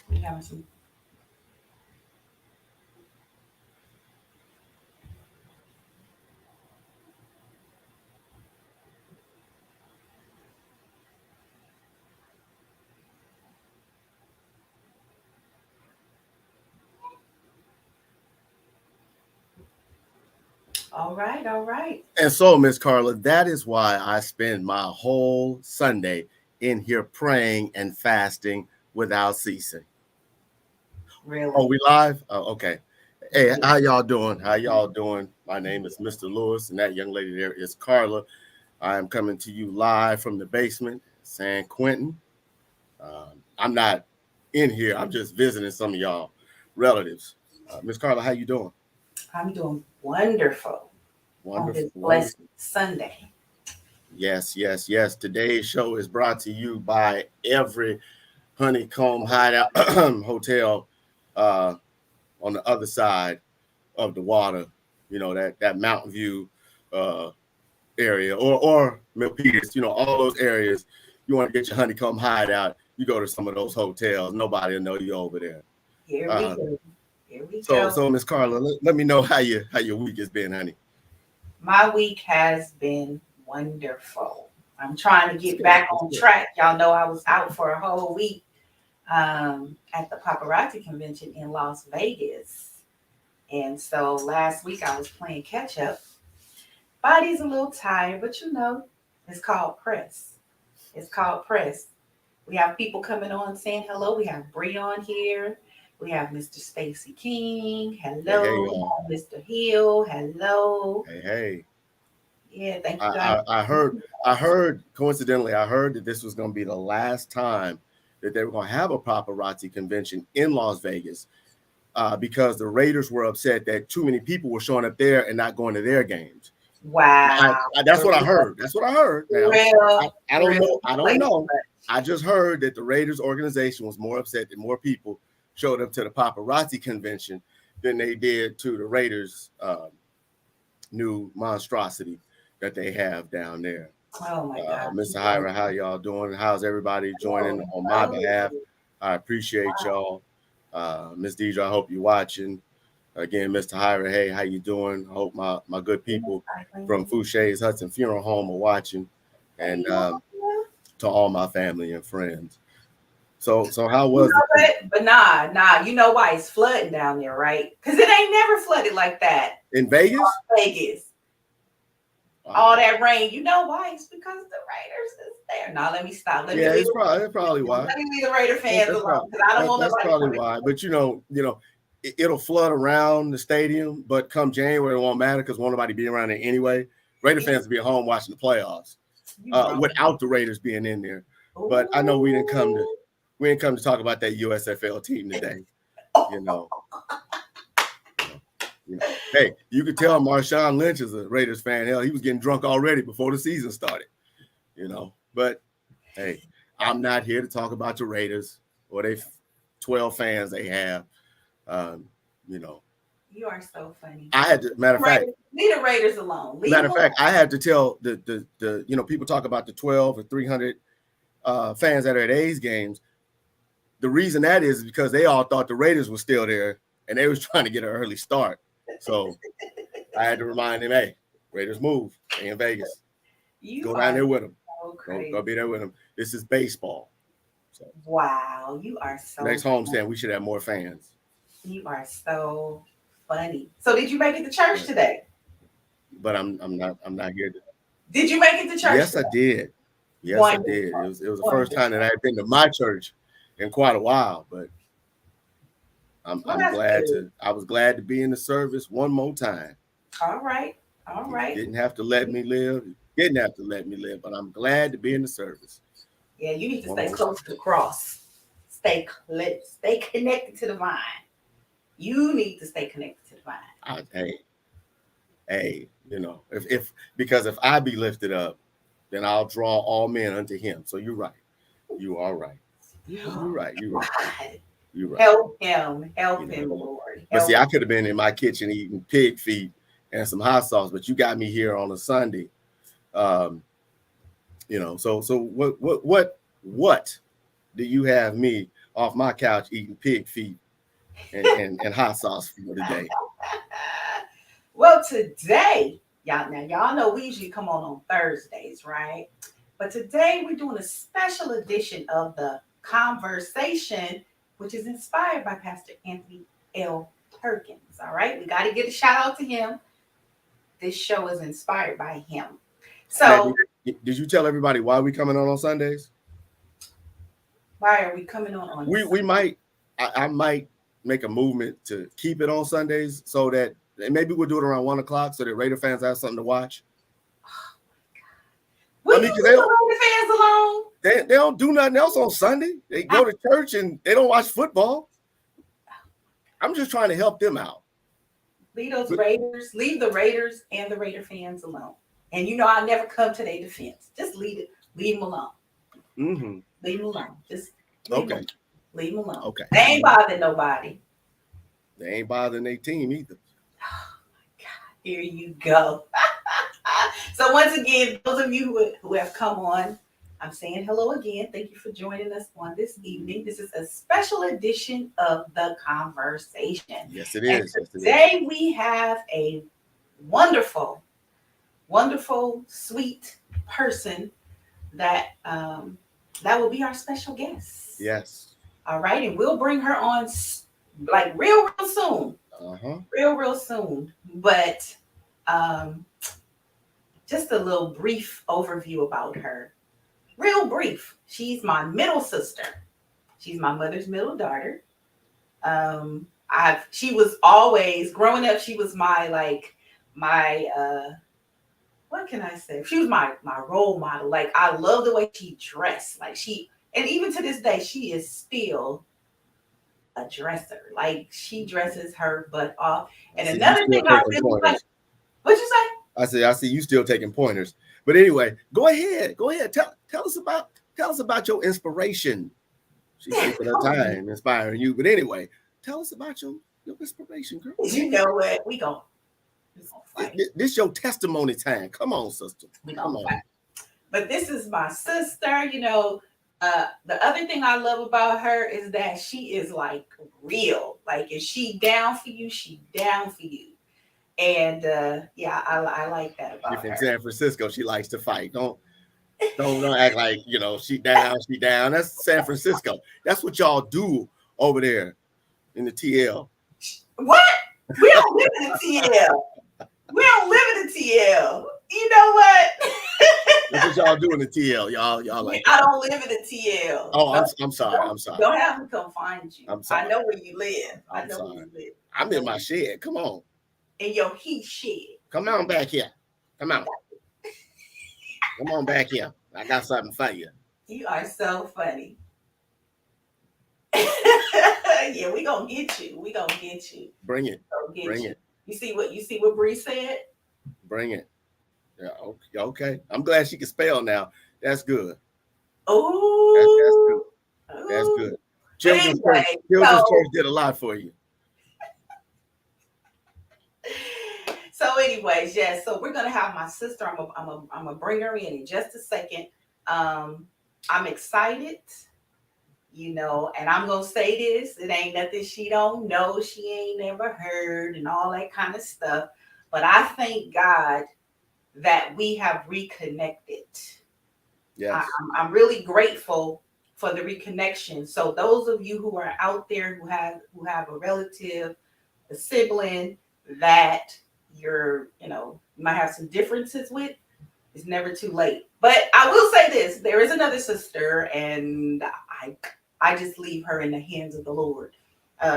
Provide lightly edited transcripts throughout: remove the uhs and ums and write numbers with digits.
We having some. All right, all right. And so, Miss Carla, that is why I spend my whole Sunday in here praying and fasting without ceasing. Really? Oh, we live? Oh, okay. Hey, Yeah. how y'all doing? How y'all doing? My name is Mr. Lewis, and that young lady there is Carla. I am coming to you live from the basement, San Quentin. I'm not in here. I'm just visiting some of y'all relatives. Miss Carla, how you doing? I'm doing wonderful on this Wonderful, blessed wonderful. Sunday. Yes, yes, yes. Today's show is brought to you by every Honeycomb Hideout Hotel uh, on the other side of the water. You know that Mountain View uh, area or Milpitas. You know all those areas. You want to get your Honeycomb Hideout. You go to some of those hotels. Nobody will know you over there. Here we Uh, go. Here we so go. so Miss Carla, let me know how your week has been, honey. My week has been wonderful. I'm trying to It's get good. back It's on good. track. Y'all know I was out for a whole week at the paparazzi convention in Las Vegas. And so last week I was playing catch up. Body's a little tired, but it's called press. It's called press. We have people coming on saying hello. We have Bree on here. We have Mr. Stacy King. Hey, hey, Hello. y'all. Mr. Hill. Hello. Hey, hey. Yeah, thank you guys. I heard coincidentally I heard that this was going to be the last time that they were going to have a paparazzi convention in Las Vegas because the Raiders were upset that too many people were showing up there and not going to their games. Wow. That's For what I real. heard. That's what I heard. For Now real. I For don't real. know. I don't Play too know. much. I just heard that the Raiders organization was more upset that more people showed up to the paparazzi convention than they did to the Raiders' new monstrosity that they have down there. Oh my gosh. Mr. Hyra, how y'all doing? How's everybody joining Oh, on my oh, behalf? I appreciate y'all. Miss Deidre, I hope you're watching. Again, Mr. Hyra, hey, how you doing? I hope my good people from Foucher's Hudson Funeral Home are watching, hey, and you to all my family and friends. So how know was the what? But nah. You know why it's flooding down there, right? Because it ain't never flooded like that. in Vegas? Vegas. All that rain. You know why? It's because the Raiders is there. Now let me stop. Yeah, it's probably why. Let me leave the Raider That's, fans that's alone probably because I don't want that's nobody probably coming. why. But it'll flood around the stadium. But come January, it won't matter because won't nobody be around there anyway. Raider fans will be at home watching the playoffs without the Raiders being in there. But I know we didn't come to talk about that USFL team today. You know, Hey, you could tell Marshawn Lynch is a Raiders fan. Hell, he was getting drunk already before the season started. But hey, I'm not here to talk about the Raiders or they 12 fans they have. Um, you know, You are so funny. I had to. Leave the Raiders alone. Leave Matter them of alone. fact, I had to tell the people talk about the 12 or 300 fans that are at A's games. The reason that is because they all thought the Raiders were still there and they was trying to get an early start. So I had to remind them, hey, Raiders move. They in Vegas. You Go down are there with them. so crazy. Go be there with them. This is baseball. So Wow, you are so next homestand, we should have more fans. you are so funny. So did you make it to church today? But I'm not here to. Did you make it to church Yes, I today? did. Yes, I Wonderful. did. It was the first Wonderful. time that I had been to my church in quite a while, but I'm Well, I'm that's glad good. to I was glad to be in the service one more time. All right. All He right. didn't have to let me live. He didn't have to let me live, but I'm glad to be in the service Yeah, you need to one stay more time. close to the cross. Stay connected to the vine. You need to stay connected to the vine. Hey, if because if I be lifted up, then I'll draw all men unto him. So you're right. You are right. You're Oh right. You're right. God. You're right. Help You him, know. Lord. But Help see, I him. could have been in my kitchen eating pig feet and some hot sauce, but you got me here on a Sunday. Um, so what do you have me off my couch eating pig feet and hot sauce for today. Well, today, y'all know we usually come on Thursdays, right? But today we're doing a special edition of the conversation, which is inspired by Pastor Anthony L. Perkins. All right, we got to get a shout out to him. This show is inspired by him. So, did you tell everybody why we coming on Sundays? Why are we coming on? We might. I might make a movement to keep it on Sundays so that maybe we'll do it around 1:00 so that Raider fans have something to watch. Will you leave the Raider fans alone? They don't do nothing else on Sunday. They go to church and they don't watch football. I'm just trying to help them out. Leave the Raiders and the Raider fans alone. And I never come to their defense. Just leave them alone. Mm-hmm. Leave them alone. Just leave them alone. Okay. They ain't bothering nobody. They ain't bothering their team either. Oh my God. Here you go. So once again, those of you who have come on, I'm saying hello again. Thank you for joining us on this evening. This is a special edition of The Conversation. Yes, it is. Today we have a wonderful, wonderful, sweet person that will be our special guest. Yes. All right, and we'll bring her on like real soon. Real soon. But just a little brief overview about her. Real brief. She's my middle sister. She's my mother's middle daughter. She was always growing up. She was my what can I say? She was my role model. Like, I love the way she dressed. And even to this day, she is still a dresser. Like, she dresses her butt off. And another thing I really like. What'd you say? I see you still taking pointers. But anyway, go ahead. Tell us about your inspiration. She's taking her time inspiring you. But anyway, tell us about your inspiration, girl. You know what? We gonna fight. This your testimony time. Come on, sister. Come on. Fight. But this is my sister. The other thing I love about her is that she is like real. Like, if she down for you, she down for you. And I like that about her. She's from San Francisco. She likes to fight. Don't act like she down. That's San Francisco. That's what y'all do over there in the TL. What? We don't live in the TL. We don't live in the TL. You know what? That's what y'all do in the TL. Y'all like. I don't live in the TL. Oh, I'm sorry. I'm sorry. Don't have me come find you. I'm sorry. I know where you live. I'm sorry. I'm in my shed. Come on. In your heat shed. Come on back here. Come on. Come on back here. I got something for you. You are so funny. Yeah, we gonna get you. We gonna get you. Bring it. Bring it. You see what Bree said? Bring it. Yeah. Okay. I'm glad she can spell now. That's good. Oh. That's good. Children's Church did a lot for you. So anyways, yes. So we're gonna have my sister. I'm gonna bring her in just a second. I'm excited, and I'm gonna say this. It ain't nothing she don't know. She ain't never heard and all that kind of stuff. But I thank God that we have reconnected. Yes. I'm really grateful for the reconnection. So those of you who are out there who have a relative, a sibling that you might have some differences with, it's never too late. But I will say this, there is another sister, and I just leave her in the hands of the Lord.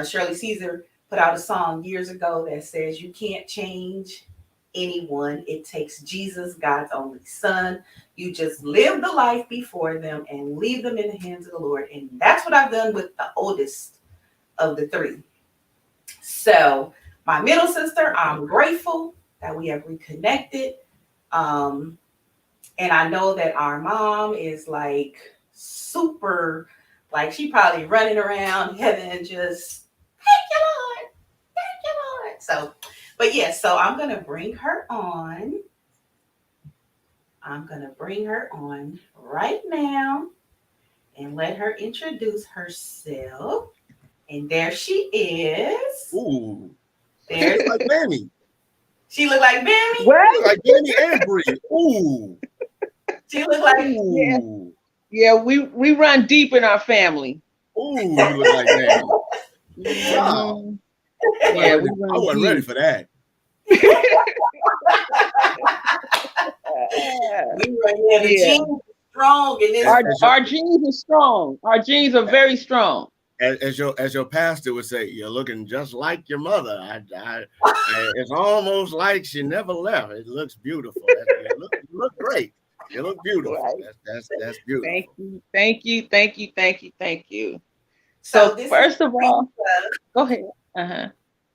Shirley Caesar put out a song years ago that says, you can't change anyone. It takes Jesus, God's only son. You just live the life before them and leave them in the hands of the Lord. And that's what I've done with the oldest of the three. So my middle sister, I'm grateful that we have reconnected. And I know that our mom is like super, like she probably running around heaven just, thank you, Lord. Thank you, Lord. So, but yeah, so I'm going to bring her on. I'm going to bring her on right now. and let her introduce herself. And there she is. Ooh, she There's look like Benny. she look like Mammy. She What? look like Benny and Bree. Ooh, She look like Yeah. ooh, Yeah, we run deep in our family. ooh. You look like Benny. Wow. Mhm. Yeah, we I run wasn't ready deep. for that. we were, yeah, the Yeah. genes are strong in this. Our genes are strong. Our genes are very strong. As your pastor would say, you're looking just like your mother. It's almost like she never left. It looks beautiful. You look great. You look beautiful. Right. That's beautiful. Thank you. Thank you. Thank you. Thank you. Thank you. So So this first is of all, go ahead. Uh-huh.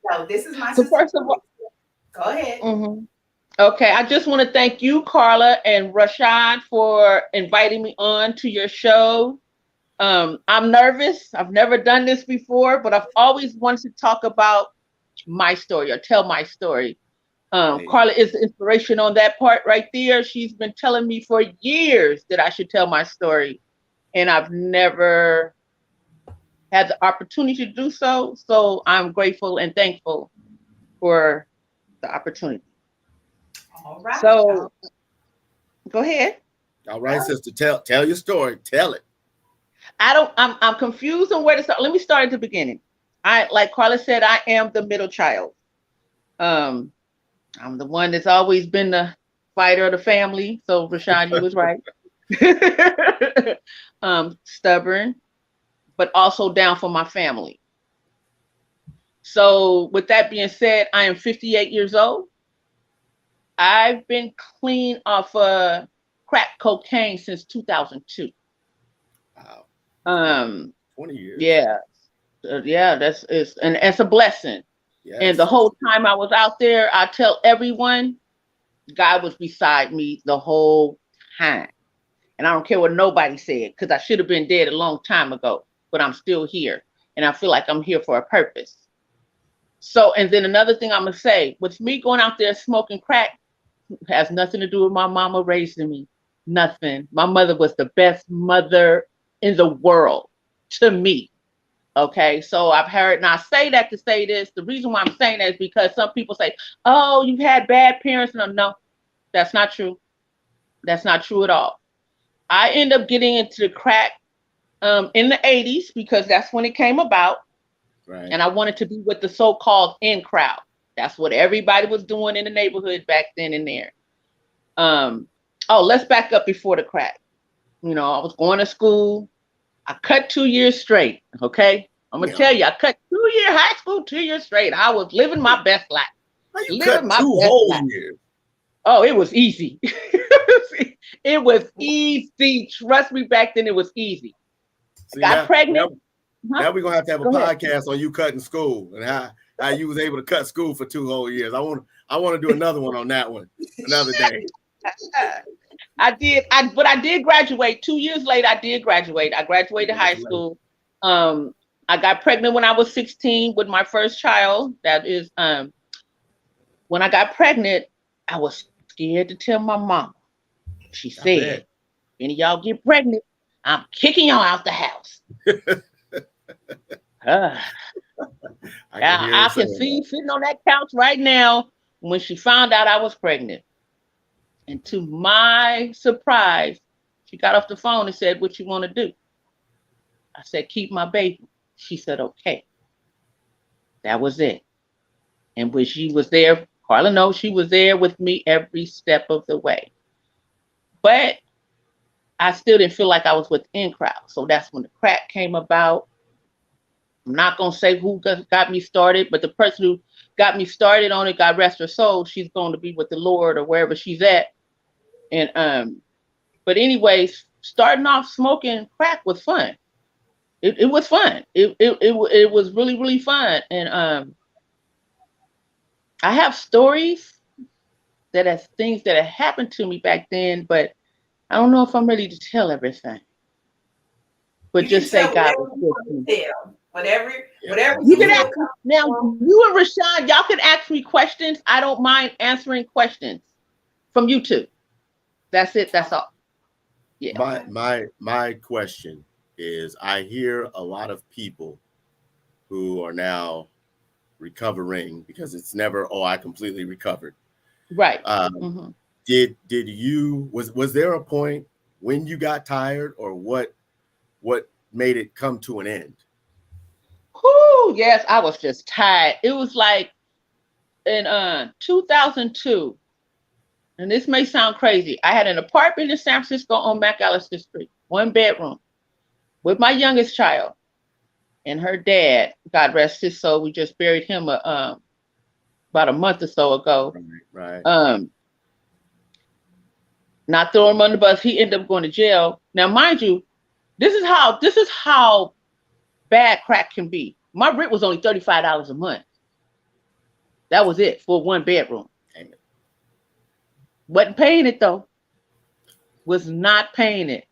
no, this is my So sister. first of all, Go ahead. okay, I just want to thank you, Carla and Rashad, for inviting me on to your show. I'm nervous. I've never done this before, but I've always wanted to talk about my story or tell my story. Hey, Carla is the inspiration on that part right there. She's been telling me for years that I should tell my story, and I've never had the opportunity to do so. So I'm grateful and thankful for the opportunity. All right. So go ahead. all right, sister. Tell your story. Tell it. I'm confused on where to start. Let me start at the beginning. Like Carla said, I am the middle child. Um, I'm the one that's always been the fighter of the family. So Rashad, you was right. Stubborn, but also down for my family. So with that being said, I am 58 years old. I've been clean off crack cocaine since 2002. Wow. Um, 20 years. yeah, yeah, and it's a blessing. Yes. And the whole time I was out there, I tell everyone, God was beside me the whole time. And I don't care what nobody said, because I should have been dead a long time ago, but I'm still here. And I feel like I'm here for a purpose. So, and then another thing I'm going to say, with me going out there smoking crack, has nothing to do with my mama raising me. Nothing. My mother was the best mother in the world to me. Okay, so I've heard, and I say that to say this. The reason why I'm saying that is because some people say, "Oh, you've had bad parents." No, that's not true. That's not true at all. I end up getting into the crack in the '80s because that's when it came about, Right. and I wanted to be with the so-called in crowd. That's what everybody was doing in the neighborhood back then and there. Oh, let's back up before the crack. You know, I was going to school. I cut 2 years straight. Okay. I'm going to tell you, I cut 2 year high school, 2 years straight. I was living my best life. How you Living cut my 2 best whole life. years? Oh, it was easy. It was easy. Trust me, back then it was easy. See, I got pregnant. Now we're gonna have to have a Go ahead. podcast on you cutting school and how you was able to cut school for 2 whole years. I want to do another one on that one another day. But I did graduate 2 years later. I did graduate. I graduated high school. I got pregnant when I was 16 with my first child. That is, when I got pregnant, I was scared to tell my mom. She said, "If any of y'all get pregnant, I'm kicking y'all out the house." I can see sitting on that couch right now when she found out I was pregnant. And to my surprise, she got off the phone and said, "What you want to do?" I said, "Keep my baby." She said, "Okay." That was it. And when she was there, Carla knows she was there with me every step of the way. But I still didn't feel like I was within crowd. So that's when the crack came about. I'm not going to say who got me started, but the person who got me started on it, God rest her soul, she's going to be with the Lord or wherever she's at. And but anyways, starting off smoking crack was fun. It was fun. It was really, really fun. And I have stories that are things that have happened to me back then, but I don't know if I'm ready to tell everything. But You just can say tell God whatever was you with want me. to tell. Whatever You can feel ask now. You and Rashad, y'all can ask me questions. I don't mind answering questions from you two. That's it. That's all. Yeah. My question. is I hear a lot of people who are now recovering, because it's never, oh, I completely recovered. Right. Um, did you, was there a point when you got tired, or what made it come to an end? Whoo, yes, I was just tired. It was like in 2002, and this may sound crazy. I had an apartment in San Francisco on McAllister Street, 1 bedroom, with my youngest child and her dad. God rest his soul. We just buried him about a month or so ago. Right. Not throwing him under the bus. He ended up going to jail. Now, mind you, this is how bad crack can be. My rent was only $35 a month. That was it for 1 bedroom. Dang it. Wasn't paying it though. Was not paying it.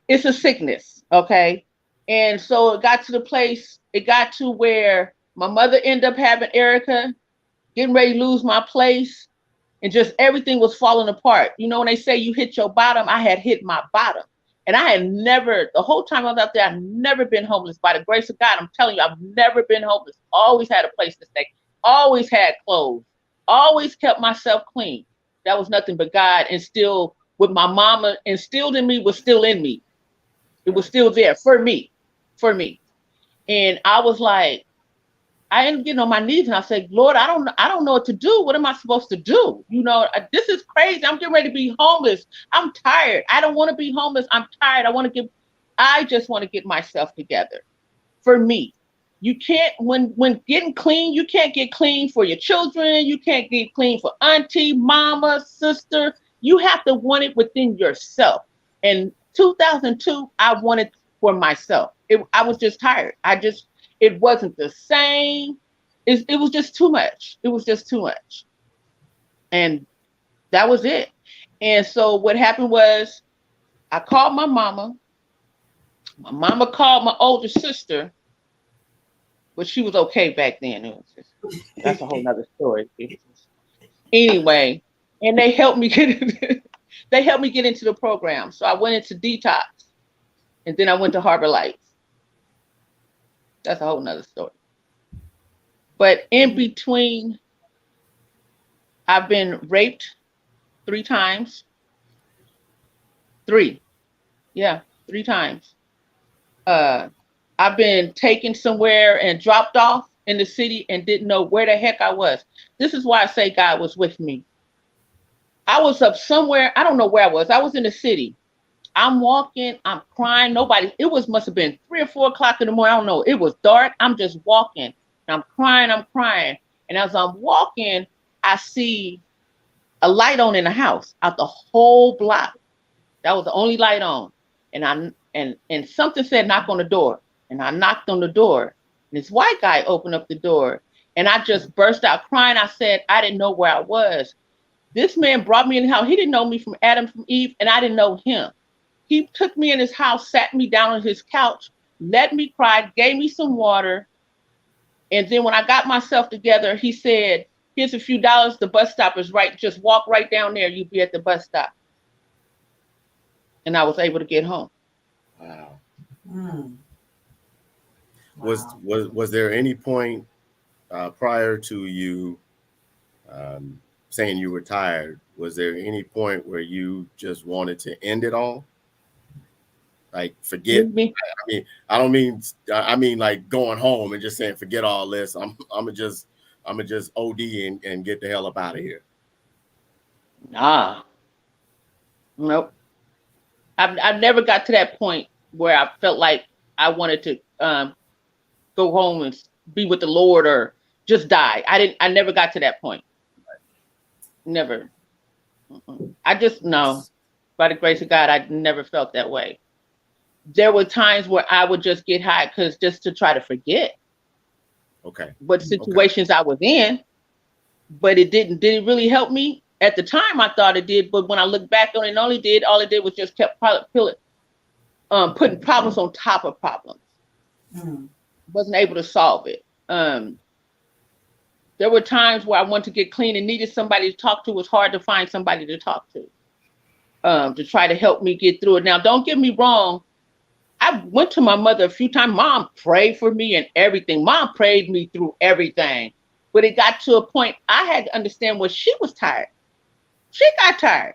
It's a sickness, okay? And so it got to where my mother ended up having Erica, getting ready to lose my place, and just everything was falling apart. You know, when they say you hit your bottom, I had hit my bottom. And I had never, the whole time I was out there, I've never been homeless. By the grace of God, I'm telling you, I've never been homeless. Always had a place to stay. Always had clothes. Always kept myself clean. That was nothing but God. And still, what my mama instilled in me was still in me. It was still there for me. And I was like, I ended up getting on my knees and I said, Lord, I don't know what to do. What am I supposed to do? You know, this is crazy. I'm getting ready to be homeless. I'm tired. I don't want to be homeless. I'm tired. I just want to get myself together. For me, you can't, when getting clean, you can't get clean for your children. You can't get clean for auntie, mama, sister. You have to want it within yourself. And 2002, I wanted for myself. I was just tired. It wasn't the same. It was just too much. It was just too much. And that was it. And so what happened was I called my mama. My mama called my older sister, but she was okay back then. That's a whole nother story. Anyway, and they helped me get into the program. So I went into detox, and then I went to Harbor Lights. That's a whole nother story. But in between, I've been raped 3 times. 3 times. I've been taken somewhere and dropped off in the city and didn't know where the heck I was. This is why I say God was with me. I was up somewhere. I don't know where I was. I was in the city. I'm walking, I'm crying. Must have been 3 or 4 o'clock in the morning. I don't know. It was dark. I'm just walking. I'm crying. And as I'm walking, I see a light on in the house out the whole block. That was the only light on. And something said, knock on the door. And I knocked on the door. And this white guy opened up the door. And I just burst out crying. I said, I didn't know where I was. This man brought me in the house. He didn't know me from Adam, from Eve, and I didn't know him. He took me in his house, sat me down on his couch, let me cry, gave me some water. And then when I got myself together, he said, here's a few dollars. The bus stop is right. Just walk right down there. You'll be at the bus stop. And I was able to get home. Wow. Mm. Was there any point prior to you saying you were tired? Was there any point where you just wanted to end it all? Like forget? I mean like going home and just saying forget all this. I'm gonna just OD and get the hell up out of here. Nah. Nope. I've never got to that point where I felt like I wanted to go home and be with the Lord or just die. I never got to that point. Never. I just know, by the grace of God, I never felt that way. There were times where I would just get high just to try to forget. Okay. What situations I was in, but it didn't. Did it really help me? At the time, I thought it did, but when I look back on it, all it did was just kept putting problems on top of problems. Mm. Wasn't able to solve it. There were times where I wanted to get clean and needed somebody to talk to. It was hard to find somebody to talk to. to try to help me get through it. Now, don't get me wrong. I went to my mother a few times. Mom prayed for me and everything. Mom prayed me through everything. But it got to a point I had to understand what she was tired. She got tired.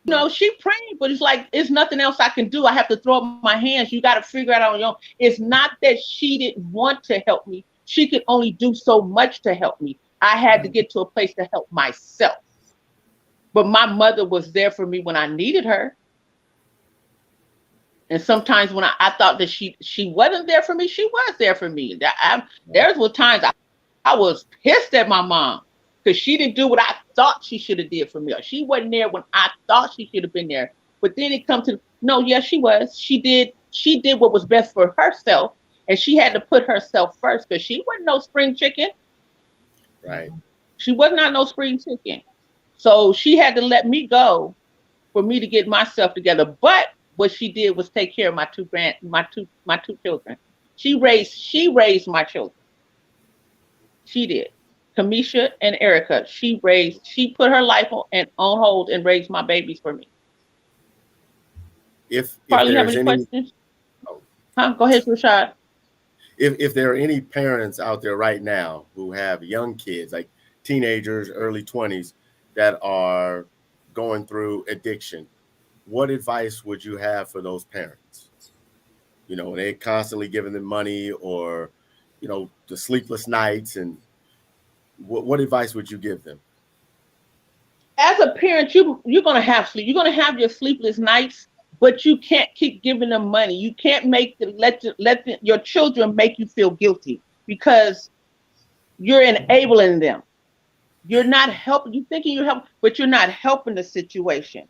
You know, she prayed, but it's like, there's nothing else I can do. I have to throw up my hands. You got to figure it out on your own. It's not that she didn't want to help me. She could only do so much to help me. I had to get to a place to help myself. But my mother was there for me when I needed her. And sometimes when I thought that she wasn't there for me, she was there for me. There were times I was pissed at my mom because she didn't do what I thought she should have did for me. Or she wasn't there when I thought she should have been there. But then it comes to, no, yes, she was. She did what was best for herself. And she had to put herself first because she wasn't no spring chicken. Right. She was not no spring chicken. So she had to let me go for me to get myself together. But what she did was take care of my two children. She raised my children. She did. Kamisha and Erica. She put her life on hold and raised my babies for me. If Carly, you have there's any questions? Huh? Go ahead, Rashad. If there are any parents out there right now who have young kids, like teenagers, early 20s, that are going through addiction, what advice would you have for those parents? You know, they're constantly giving them money, or, you know, the sleepless nights, and what advice would you give them? As a parent, you're gonna have sleep. You're gonna have your sleepless nights, but you can't keep giving them money. You can't let your children make you feel guilty because you're enabling them. You're not helping. You're thinking you're helping, but you're not helping the situation.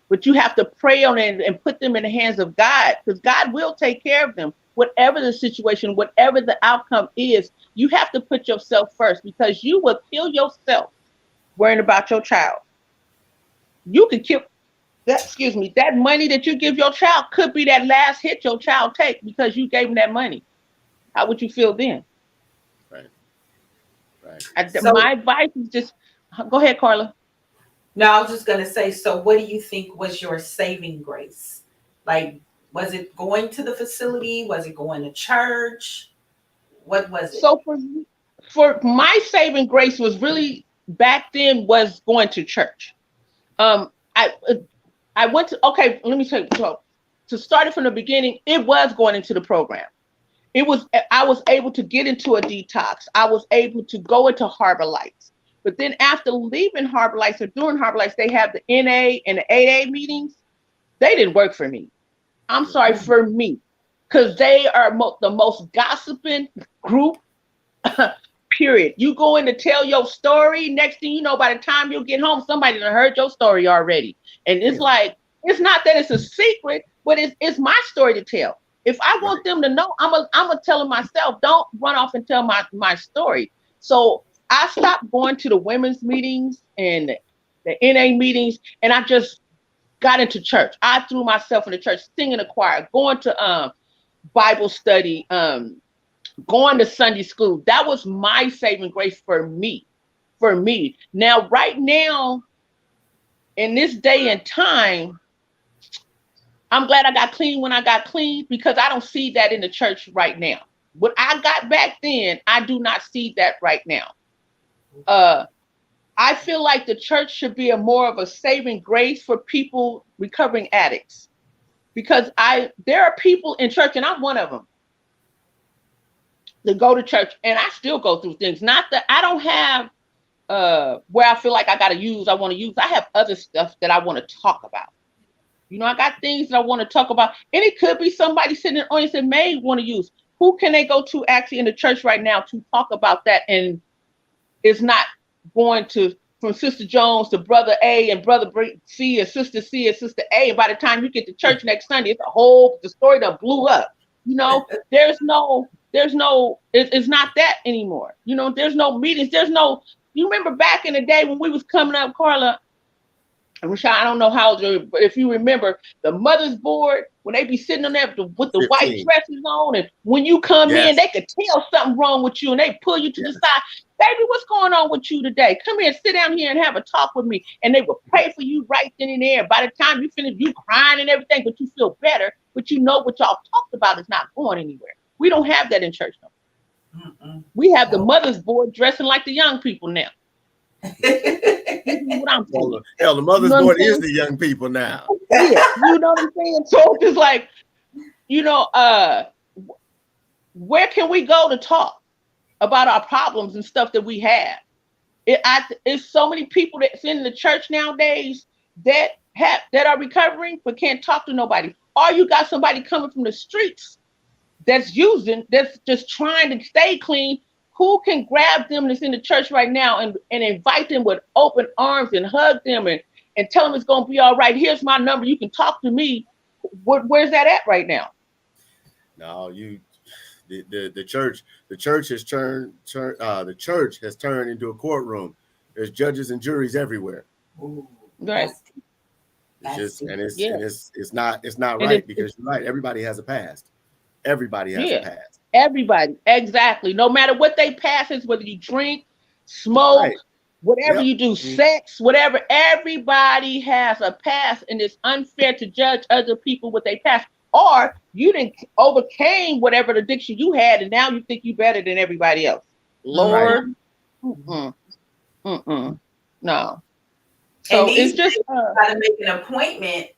But you have to pray on it and put them in the hands of God, because God will take care of them. Whatever the situation, whatever the outcome is, you have to put yourself first, because you will kill yourself worrying about your child. You could kill that money that you give your child could be that last hit your child take because you gave him that money. How would you feel then? Right. My advice is just, go ahead, Carla. No, I was just going to say, so what do you think was your saving grace? Like, was it going to the facility? Was it going to church? What was it? So for my saving grace was really back then was going to church. I went to, okay, let me tell you, so to start it from the beginning, it was going into the program. I was able to get into a detox. I was able to go into Harbor Lights. But then after leaving Harbor Lights or doing Harbor Lights, they have the NA and the AA meetings. They didn't work for me. I'm sorry, for me, because they are the most gossiping group, period. You go in to tell your story. Next thing you know, by the time you get home, somebody done heard your story already. And it's like, it's not that it's a secret, but it's my story to tell. If I want them to know, I'm a tell them myself. Don't run off and tell my story. So I stopped going to the women's meetings and the NA meetings, and I just got into church. I threw myself in the church, singing the choir, going to Bible study, going to Sunday school. That was my saving grace for me. Now, right now, in this day and time, I'm glad I got clean when I got clean, because I don't see that in the church right now. What I got back then, I do not see that right now. I feel like the church should be more of a saving grace for people recovering addicts, because there are people in church, and I'm one of them, that go to church, and I still go through things. Not that I don't have where I feel like I want to use. I have other stuff that I want to talk about. You know, I got things that I want to talk about, and it could be somebody sitting in the audience that may want to use. Who can they go to actually in the church right now to talk about that? And it's not going to from Sister Jones to Brother A and Brother C and Sister C and Sister A. And by the time you get to church next Sunday, the story that blew up. You know, it's not that anymore. You know, there's no meetings. You remember back in the day when we was coming up, Carla, and Rashad, I don't know how old you are, but if you remember the mother's board, when they be sitting on there with the 15. white dresses on, and when you come in, they could tell something wrong with you, and they pull you to the side. baby, what's going on with you today? Come here, sit down here and have a talk with me. And they will pray for you right then and there. By the time you finish, you crying and everything, but you feel better. But you know what y'all talked about is not going anywhere. We don't have that in church no more. We have the mother's board dressing like the young people now. What I'm saying. Hell, the mother's board is the young people now. Yeah, you know what I'm saying? So it's like, where can we go to talk about our problems and stuff that we have? It's so many people that's in the church nowadays that are recovering but can't talk to nobody. Or you got somebody coming from the streets that's just trying to stay clean. Who can grab them that's in the church right now and invite them with open arms and hug them and tell them it's going to be all right? Here's my number. You can talk to me. Where's that at right now? No, the church has turned into a courtroom. There's judges and juries everywhere. Ooh, right. It's not right, because you're right. Everybody has a past. Everybody has a past. Everybody, exactly. No matter what they pass is, whether you drink, smoke, whatever you do, sex, whatever. Everybody has a past, and it's unfair to judge other people with their past. Or you didn't overcame whatever addiction you had, and now you think you're better than everybody else. Lord, no. So it's just got to make an appointment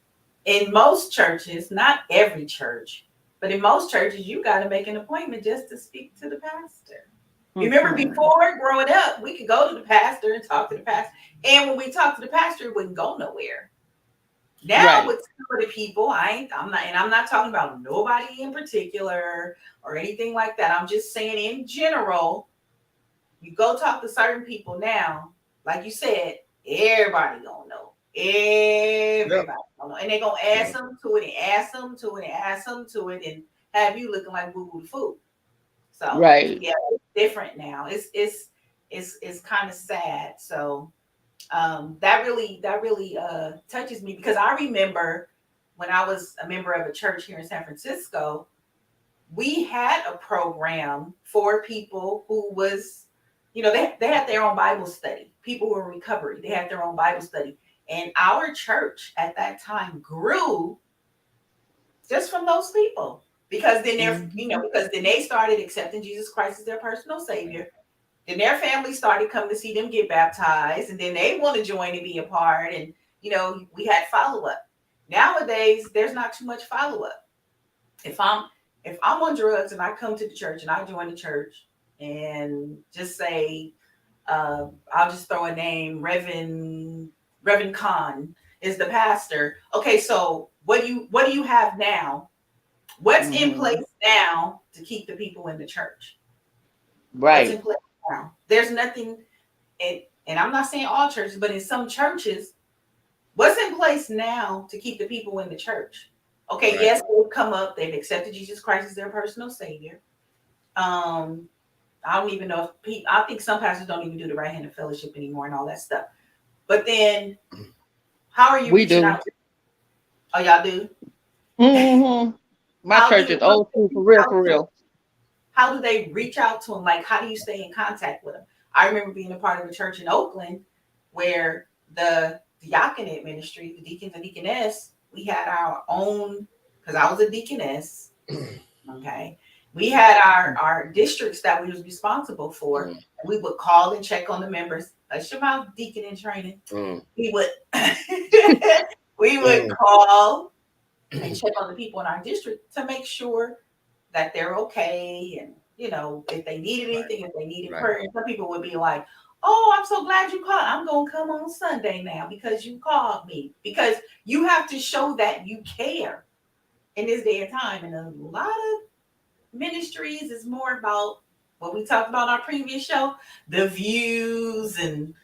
in most churches, not every church, but in most churches, you got to make an appointment just to speak to the pastor. Remember, before growing up, we could go to the pastor and talk to the pastor, and when we talk to the pastor, it wouldn't go nowhere. Now with some of the people, I'm not talking about nobody in particular or anything like that. I'm just saying in general, you go talk to certain people now, like you said, everybody gonna know. Everybody gonna know. And they're gonna add something to it and add something to it and add something to it and have you looking like boo boo the food. So yeah, it's different now. It's kind of sad. So that really touches me, because I remember when I was a member of a church here in San Francisco, we had a program for people who was, they had their own Bible study. People who were in recovery, they had their own Bible study. And our church at that time grew just from those people, because then because then they started accepting Jesus Christ as their personal savior. Then their family started coming to see them get baptized, and then they want to join and be a part. And we had follow-up. Nowadays, there's not too much follow-up. If I'm on drugs and I come to the church and I join the church and just say, I'll just throw a name, Reverend Khan is the pastor. Okay, so what do you have now? What's in place now to keep the people in the church? Right. What's in place now? There's nothing, and I'm not saying all churches, but in some churches, what's in place now to keep the people in the church? Okay, yes, they've come up, they've accepted Jesus Christ as their personal savior. I don't even know if I think some pastors don't even do the right hand of fellowship anymore and all that stuff. But then, how are you reaching out? Oh, y'all do? My church is old school, for real. How do they reach out to them? Like, how do you stay in contact with them? I remember being a part of a church in Oakland where the diaconate ministry, the deacons and deaconess, we had our own, because I was a deaconess. Okay. We had our districts that we was responsible for. And we would call and check on the members. Hush your mouth, deacon in training. We would call and check on the people in our district to make sure that they're okay, and if they needed anything, if they needed prayer. And some people would be like, "Oh, I'm so glad you called. I'm gonna come on Sunday now because you called me." Because you have to show that you care in this day and time. And a lot of ministries is more about what we talked about on our previous show, the views and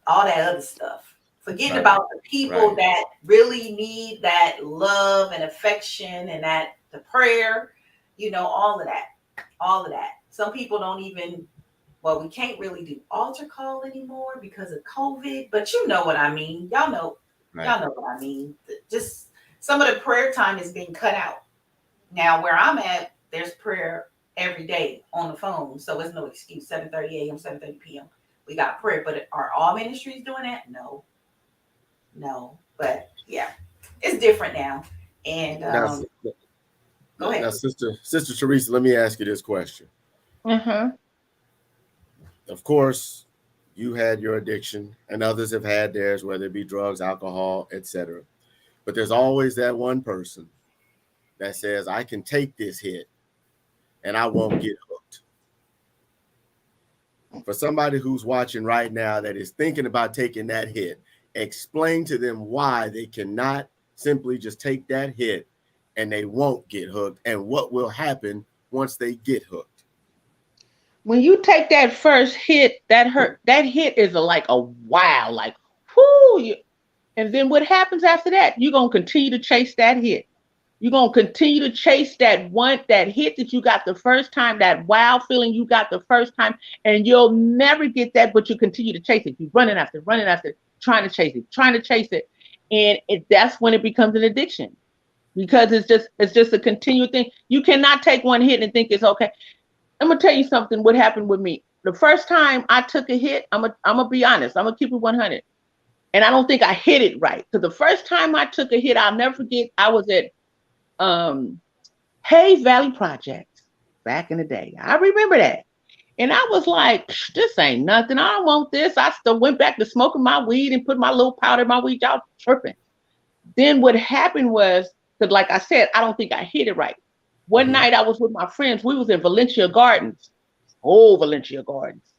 all that other stuff. Forgetting about the people that really need that love and affection and that the prayer, all of that. Some people don't even, we can't really do altar call anymore because of COVID, but you know what I mean. Y'all know what I mean. Just some of the prayer time is being cut out. Now, where I'm at, there's prayer every day on the phone. So it's no excuse. 7:30 a.m., 7:30 p.m. We got prayer. But are all ministries doing that? No. No. But yeah, it's different now. And Now, go ahead. now, Sister Teresa, let me ask you this question. Uh-huh. Of course, you had your addiction, and others have had theirs, whether it be drugs, alcohol, etc. But there's always that one person that says, I can take this hit and I won't get hooked. For somebody who's watching right now that is thinking about taking that hit, explain to them why they cannot simply just take that hit and they won't get hooked, and what will happen once they get hooked. When you take that first hit, that hit is like a wow, like whoo. And then what happens after that? You're gonna continue to chase that hit. You're gonna continue to chase that hit that you got the first time, that wow feeling you got the first time, and you'll never get that, but you continue to chase it. You're running after, trying to chase it, and that's when it becomes an addiction, because it's just a continual thing. You cannot take one hit and think it's okay. I'm gonna tell you something. What happened with me the first time I took a hit? I'm gonna be honest. I'm gonna keep it 100, and I don't think I hit it right. Because the first time I took a hit, I'll never forget. I was at Hayes Valley Projects back in the day. I remember that. And I was like, this ain't nothing. I don't want this. I still went back to smoking my weed and put my little powder in my weed. Y'all tripping. Then what happened was, because like I said, I don't think I hit it right. One night I was with my friends. We was in Valencia Gardens. Old Valencia Gardens.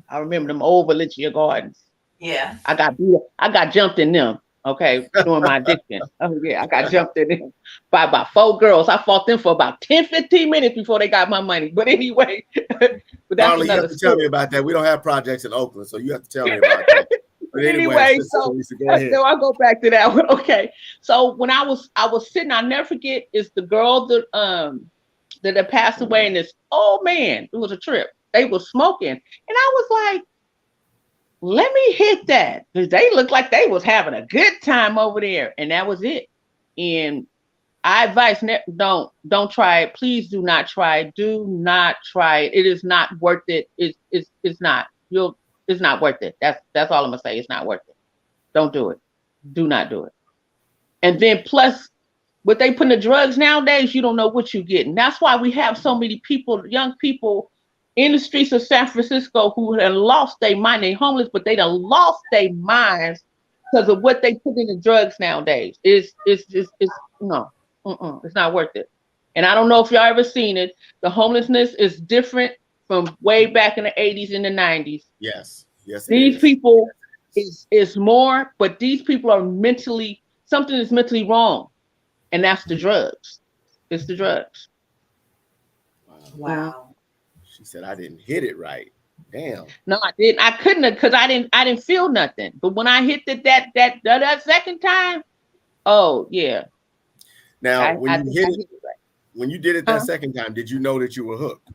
I remember them old Valencia Gardens. Yeah. I got jumped in them. Okay, during my addiction. Oh yeah, I got jumped in them by about 4 girls. I fought them for about 10, 15 minutes before they got my money. But anyway, but that's Darling, you have to tell me about that. We don't have projects in Oakland, so you have to tell me about that. But anyway, so I'll go back to that one. Okay, so when I was sitting, I'll never forget. It's the girl that passed away, and this old man. It was a trip. They were smoking, and I was like, let me hit that, because they looked like they was having a good time over there, and that was it. And I advise don't try it. Please do not try it. Do not try it. It is not worth it. It's not. It's not worth it. That's all I'm gonna say. It's not worth it. Don't do it. Do not do it. And then plus, what they put in the drugs nowadays, you don't know what you're getting. That's why we have so many people, young people, in the streets of San Francisco who have lost their mind. They're homeless, but they done lost their minds because of what they put in the drugs nowadays. It's no, it's not worth it. And I don't know if y'all ever seen it. The homelessness is different from way back in the 80s and the 90s. Yes. These people is more, but these people are something is mentally wrong, and that's the drugs. It's the drugs. Wow. She said I didn't hit it right. Damn. No, I didn't. I couldn't have, because I didn't feel nothing. But when I hit that second time, oh yeah. Now when you did it that second time, did you know that you were hooked?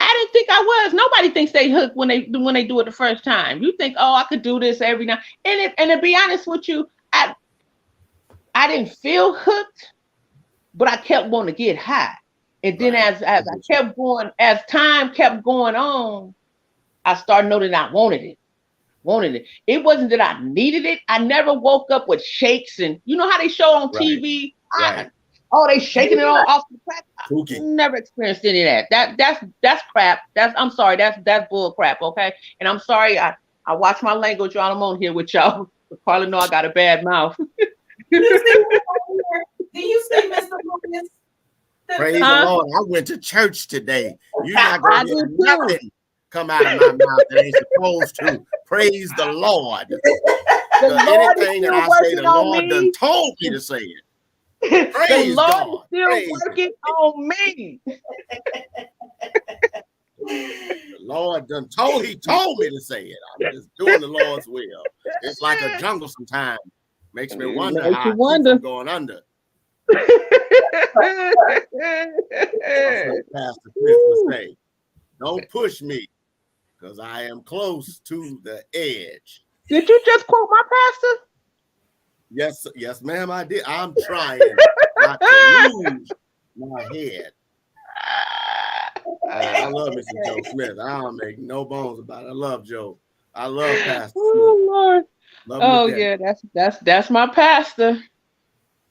I didn't think I was. Nobody thinks they hooked when they do it the first time. You think, oh, I could do this every now. And to be honest with you, I didn't feel hooked, but I kept wanting to get high. And then as I kept going, as time kept going on, I started noticing I wanted it. It wasn't that I needed it. I never woke up with shakes, and you know how they show on TV? Right. They shaking it all off the crack. I never experienced any of that. That's crap. I'm sorry. That's bull crap. Okay. And I'm sorry. I watch my language while I'm on here with y'all. Probably know I got a bad mouth. Do you see Mr. Lucas? Praise the Lord. I went to church today. You're not going to hear nothing come out of my mouth that ain't supposed to. Praise the Lord. Anything that I say, the Lord done told me to say it. Praise the Lord God. is still working on me. The Lord done told me to say it. I'm just doing the Lord's will. It's like a jungle sometimes. Makes me wonder how I'm going under. Pastor Chris would say, don't push me, because I am close to the edge. Did you just quote my pastor? Yes, ma'am, I did. I'm trying not to lose my head. I love me some Joe Smith. I don't make no bones about it. I love Joe. I love Pastor Smith. Oh Lord. Love him Oh to death. yeah, that's my pastor.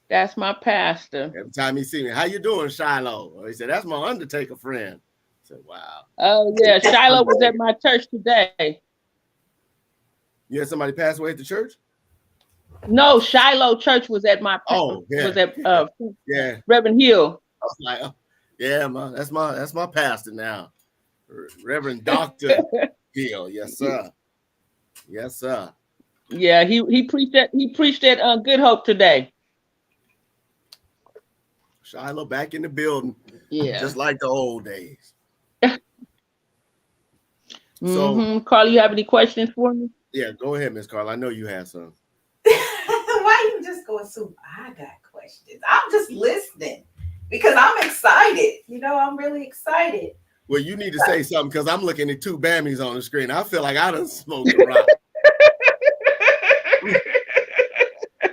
That's my pastor. Every time he see me, how you doing, Shiloh? He said, that's my Undertaker friend. I said, wow. Oh yeah, Shiloh was at my church today. You had somebody pass away at the church? No, Shiloh Church was at my was at yeah. Reverend Hill. I was like, oh, yeah, that's my pastor now. Reverend Dr. Hill. Yes, sir. Yes, sir. Yeah, he preached at Good Hope today. Shiloh back in the building. Yeah. Just like the old days. So, Carla, you have any questions for me? Yeah, go ahead, Miss Carla. I know you have some. Why you just go assume I got questions? I'm just listening because I'm excited. You know, I'm really excited. Well, you need to say something because I'm looking at two Bammies on the screen. I feel like I done smoked around.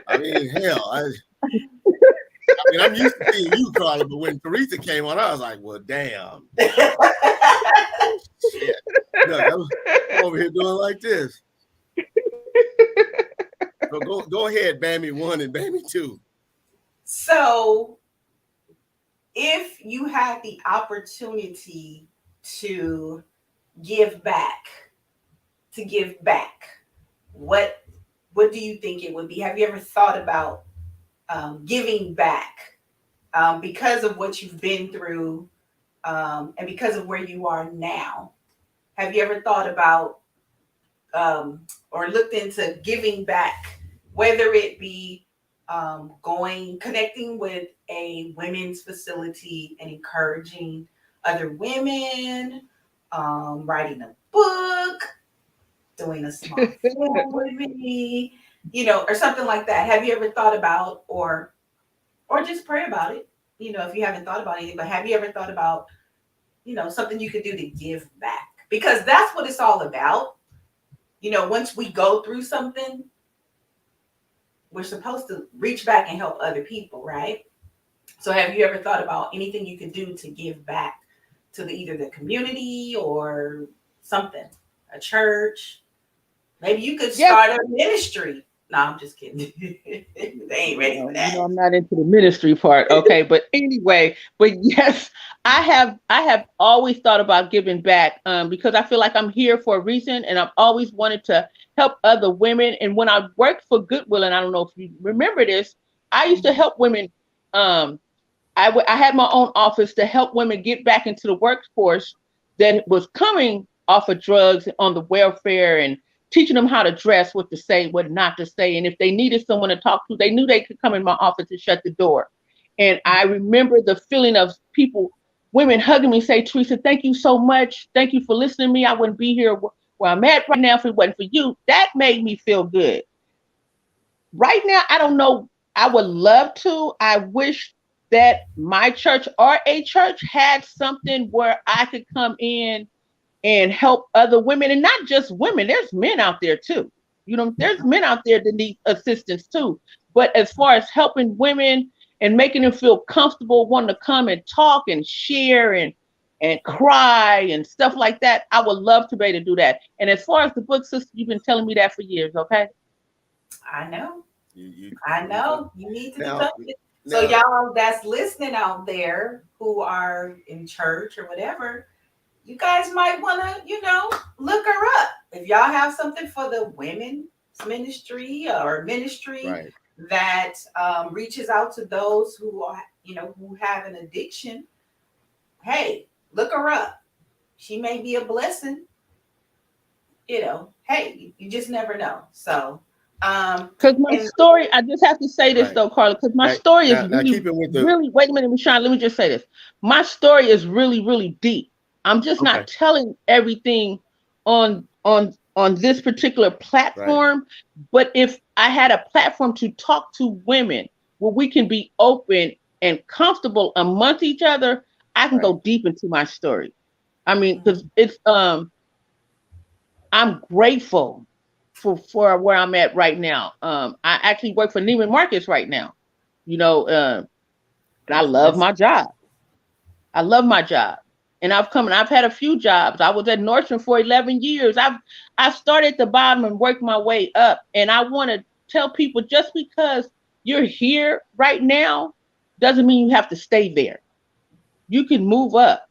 I mean, hell, I mean, I'm used to seeing you, Carla, but when Teresa came on, I was like, well, damn. Shit. Look, I'm over here doing like this. So go ahead, Bammy 1 and Bammy 2. So, if you had the opportunity to give back, what do you think it would be? Have you ever thought about giving back because of what you've been through and because of where you are now? Have you ever thought about or looked into giving back, whether it be connecting with a women's facility and encouraging other women, writing a book, doing a small film with me, you know, or something like that? Have you ever thought about, or just pray about it? You know, if you haven't thought about anything, but have you ever thought about, you know, something you could do to give back? Because that's what it's all about. You know, once we go through something, we're supposed to reach back and help other people, right? So have you ever thought about anything you could do to give back to either the community or something, a church? Maybe you could start a ministry. No, I'm just kidding. They ain't ready for that. You know, I'm not into the ministry part. Okay. But anyway, but yes, I have always thought about giving back because I feel like I'm here for a reason, and I've always wanted to help other women. And when I worked for Goodwill, and I don't know if you remember this, I used to help women. I had my own office to help women get back into the workforce that was coming off of drugs, on the welfare, and teaching them how to dress, what to say, what not to say. And if they needed someone to talk to, they knew they could come in my office and shut the door. And I remember the feeling of women hugging me, say, Teresa, thank you so much. Thank you for listening to me. I wouldn't be here where I'm at right now if it wasn't for you. That made me feel good. Right now, I don't know. I would love to. I wish that my church or a church had something where I could come in and help other women, and not just women. There's men out there too. You know, there's men out there that need assistance too. But as far as helping women and making them feel comfortable, wanting to come and talk and share and cry and stuff like that, I would love to be able to do that. And as far as the book, sister, you've been telling me that for years, okay? I know. I know. You need to do something. So y'all that's listening out there who are in church or whatever, you guys might want to, you know, look her up. If y'all have something for the women's ministry or ministry that reaches out to those who are, you know, who have an addiction, hey, look her up. She may be a blessing. You know, hey, you just never know. So, because my story, I just have to say this though, Carla, because my story is really, wait a minute, Michelle, let me just say this. My story is really, really deep. I'm just not telling everything on this particular platform, but if I had a platform to talk to women where we can be open and comfortable amongst each other, I can go deep into my story. I mean, because it's I'm grateful for where I'm at right now. I actually work for Neiman Marcus right now, you know, and I love my job. I love my job. and I've had a few jobs. I was at Nordstrom for 11 years. I started at the bottom and worked my way up. And I want to tell people, just because you're here right now doesn't mean you have to stay there. You can move up.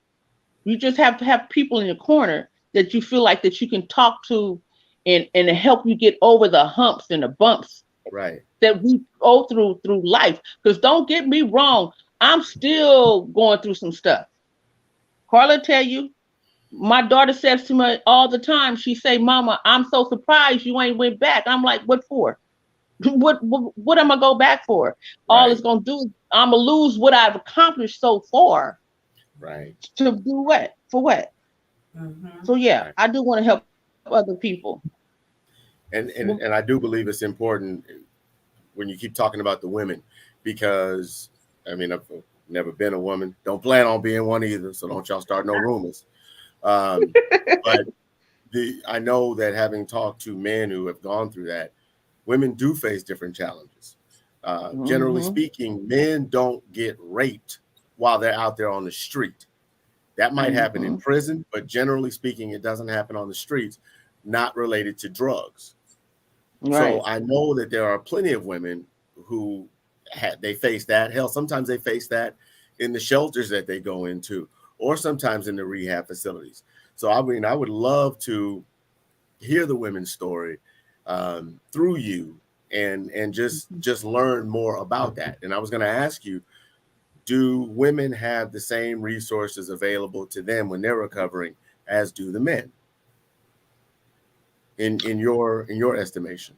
You just have to have people in your corner that you feel like that you can talk to and help you get over the humps and the bumps Right. that we go through life. Because don't get me wrong, I'm still going through some stuff. Carla tell you, my daughter says to me all the time, she say, Mama, I'm so surprised you ain't went back. I'm like, what for? What am I go back for? All Right. it's gonna do is I'm gonna lose what I've accomplished so far. Right. To do what? For what? Mhm. So yeah, Right. I do want to help other people. And I do believe it's important when you keep talking about the women, because I mean, I've never been a woman, don't plan on being one either, so don't y'all start no rumors. But I know that, having talked to men who have gone through that, women do face different challenges. Generally Mhm. speaking, men don't get raped while they're out there on the street. That might happen in Mhm. prison, but generally speaking, it doesn't happen on the streets, not related to drugs. So Right. I know that there are plenty of women who they face that. Hell, sometimes they face that in the shelters that they go into, or sometimes in the rehab facilities. So I mean, I would love to hear the women's story through you, and just learn more about that. And I was going to ask you, do women have the same resources available to them when they're recovering as do the men, in your estimation?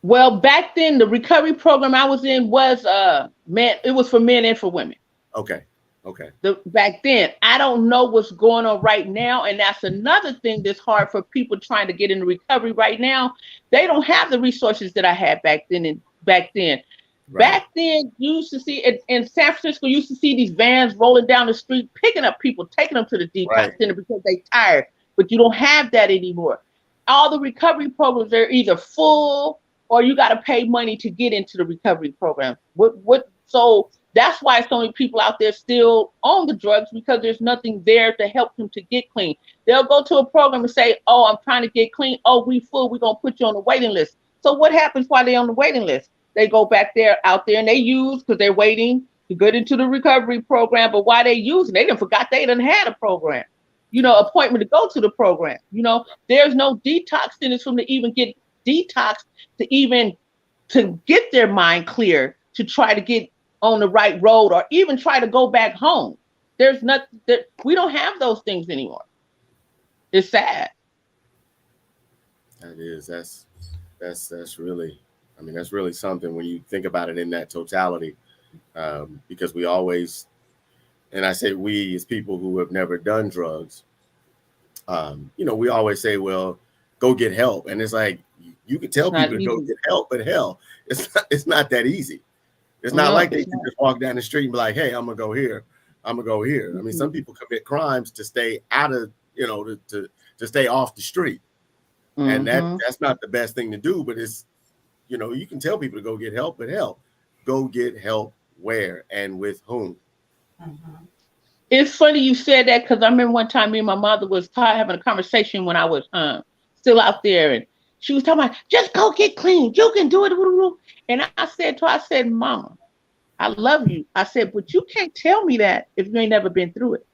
Well, back then the recovery program I was in was men. It was for men and for women. Okay. Okay. Back then, I don't know what's going on right now, and that's another thing that's hard for people trying to get into recovery right now. They don't have the resources that I had back then. And Right. back then, you used to see in San Francisco, you used to see these vans rolling down the street, picking up people, taking them to the detox Right. center because they tired. But you don't have that anymore. All the recovery programs are either full or you got to pay money to get into the recovery program. So that's why so many people out there still on the drugs, because there's nothing there to help them to get clean. They'll go to a program and say, oh, I'm trying to get clean. Oh, we full. We're going to put you on the waiting list. So what happens while they're on the waiting list? They go back there out there and they use, because they're waiting to get into the recovery program. But why they using? They done forgot they done had a program, appointment to go to the program. There's no detox centers for them to even get detox, to get their mind clear, to try to get on the right road, or even try to go back home. There's nothing that we don't have those things anymore. It's sad. That is. That's really. I mean, that's really something when you think about it in that totality. Because we always, and I say we as people who have never done drugs, we always say, well, go get help. And it's like, you can tell It's not people to go easy. get help, but hell, it's not that easy. It's not No, like they it's can not. just walk down the street and be like, hey, I'm gonna go here. I'm gonna go here. I mean, some people commit crimes to stay out of, to stay off the street. And Mm-hmm. that's not the best thing to do, but it's, you can tell people to go get help, but hell, go get help where and with whom? Mhm. It's funny you said that, because I remember one time me and my mother was having a conversation when I was still out there, and she was talking about, just go get clean. You can do it. And I said to her, I said, Mama, I love you. I said, but you can't tell me that if you ain't never been through it.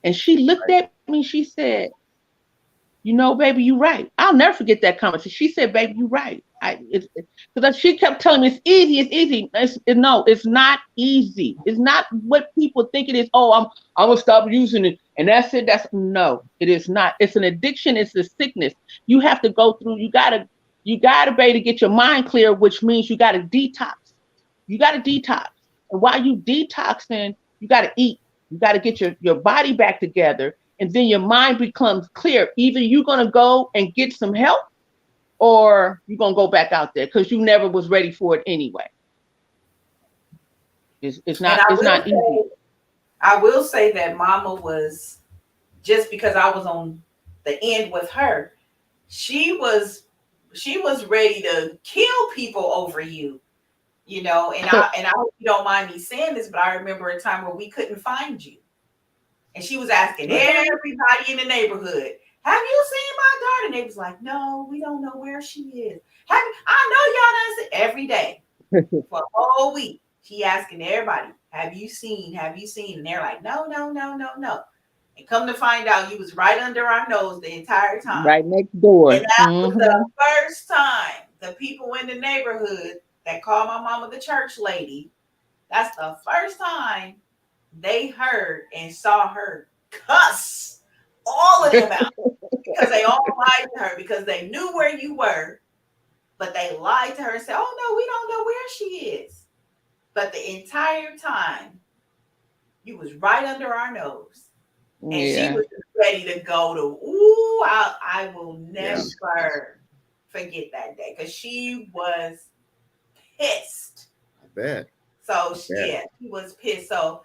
And she looked at me, she said, baby, you're right. I'll never forget that conversation. She said, baby, you're right. Because she kept telling me it's easy, it's easy. No, it's not easy. It's not what people think it is. Oh, I'm gonna stop using it, and that's it. No, it is not. It's an addiction. It's a sickness. You have to go through. You gotta be able to get your mind clear, which means you gotta detox. You gotta detox, and while you detoxing, you gotta eat. You gotta get your body back together, and then your mind becomes clear. Either you're gonna go and get some help, or you're gonna go back out there because you never was ready for it anyway. It's And not it's not easy. I will say that Mama was, just because I was on the end with her, she was ready to kill people over you. And I hope you don't mind me saying this, but I remember a time where we couldn't find you. And she was asking everybody in the neighborhood, have you seen my daughter? And they was like, no, we don't know where she is. I know y'all done see every day for a whole week. She asking everybody, have you seen? Have you seen? And they're like, no, no, no, no, no. And come to find out, you was right under our nose the entire time. Right next door. And that was the first time the people in the neighborhood that called my mama the church lady, that's the first time they heard and saw her cuss all of them out because they all lied to her because they knew where you were, but they lied to her and said, oh no, we don't know where she is. But the entire time you was right under our nose. And she was ready to go to, I will never forget that day because she was pissed. I bet. So she was pissed. So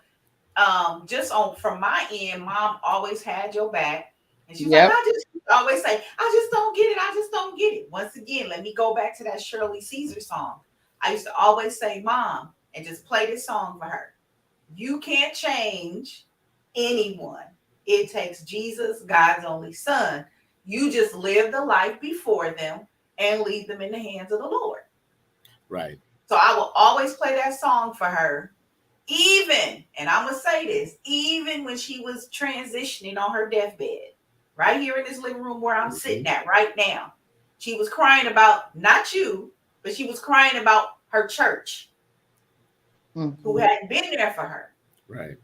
just from my end, mom always had your back. And she was like, I just always say, I just don't get it. I just don't get it. Once again, let me go back to that Shirley Caesar song. I used to always say, Mom, and just play this song for her. You can't change anyone. It takes Jesus, God's only son. You just live the life before them and leave them in the hands of the Lord. Right. So I will always play that song for her, even, and I'm going to say this, even when she was transitioning on her deathbed, right here in this living room where I'm sitting at right now. She was crying about, not you, but she was crying about her church, who hadn't been there for her. Right.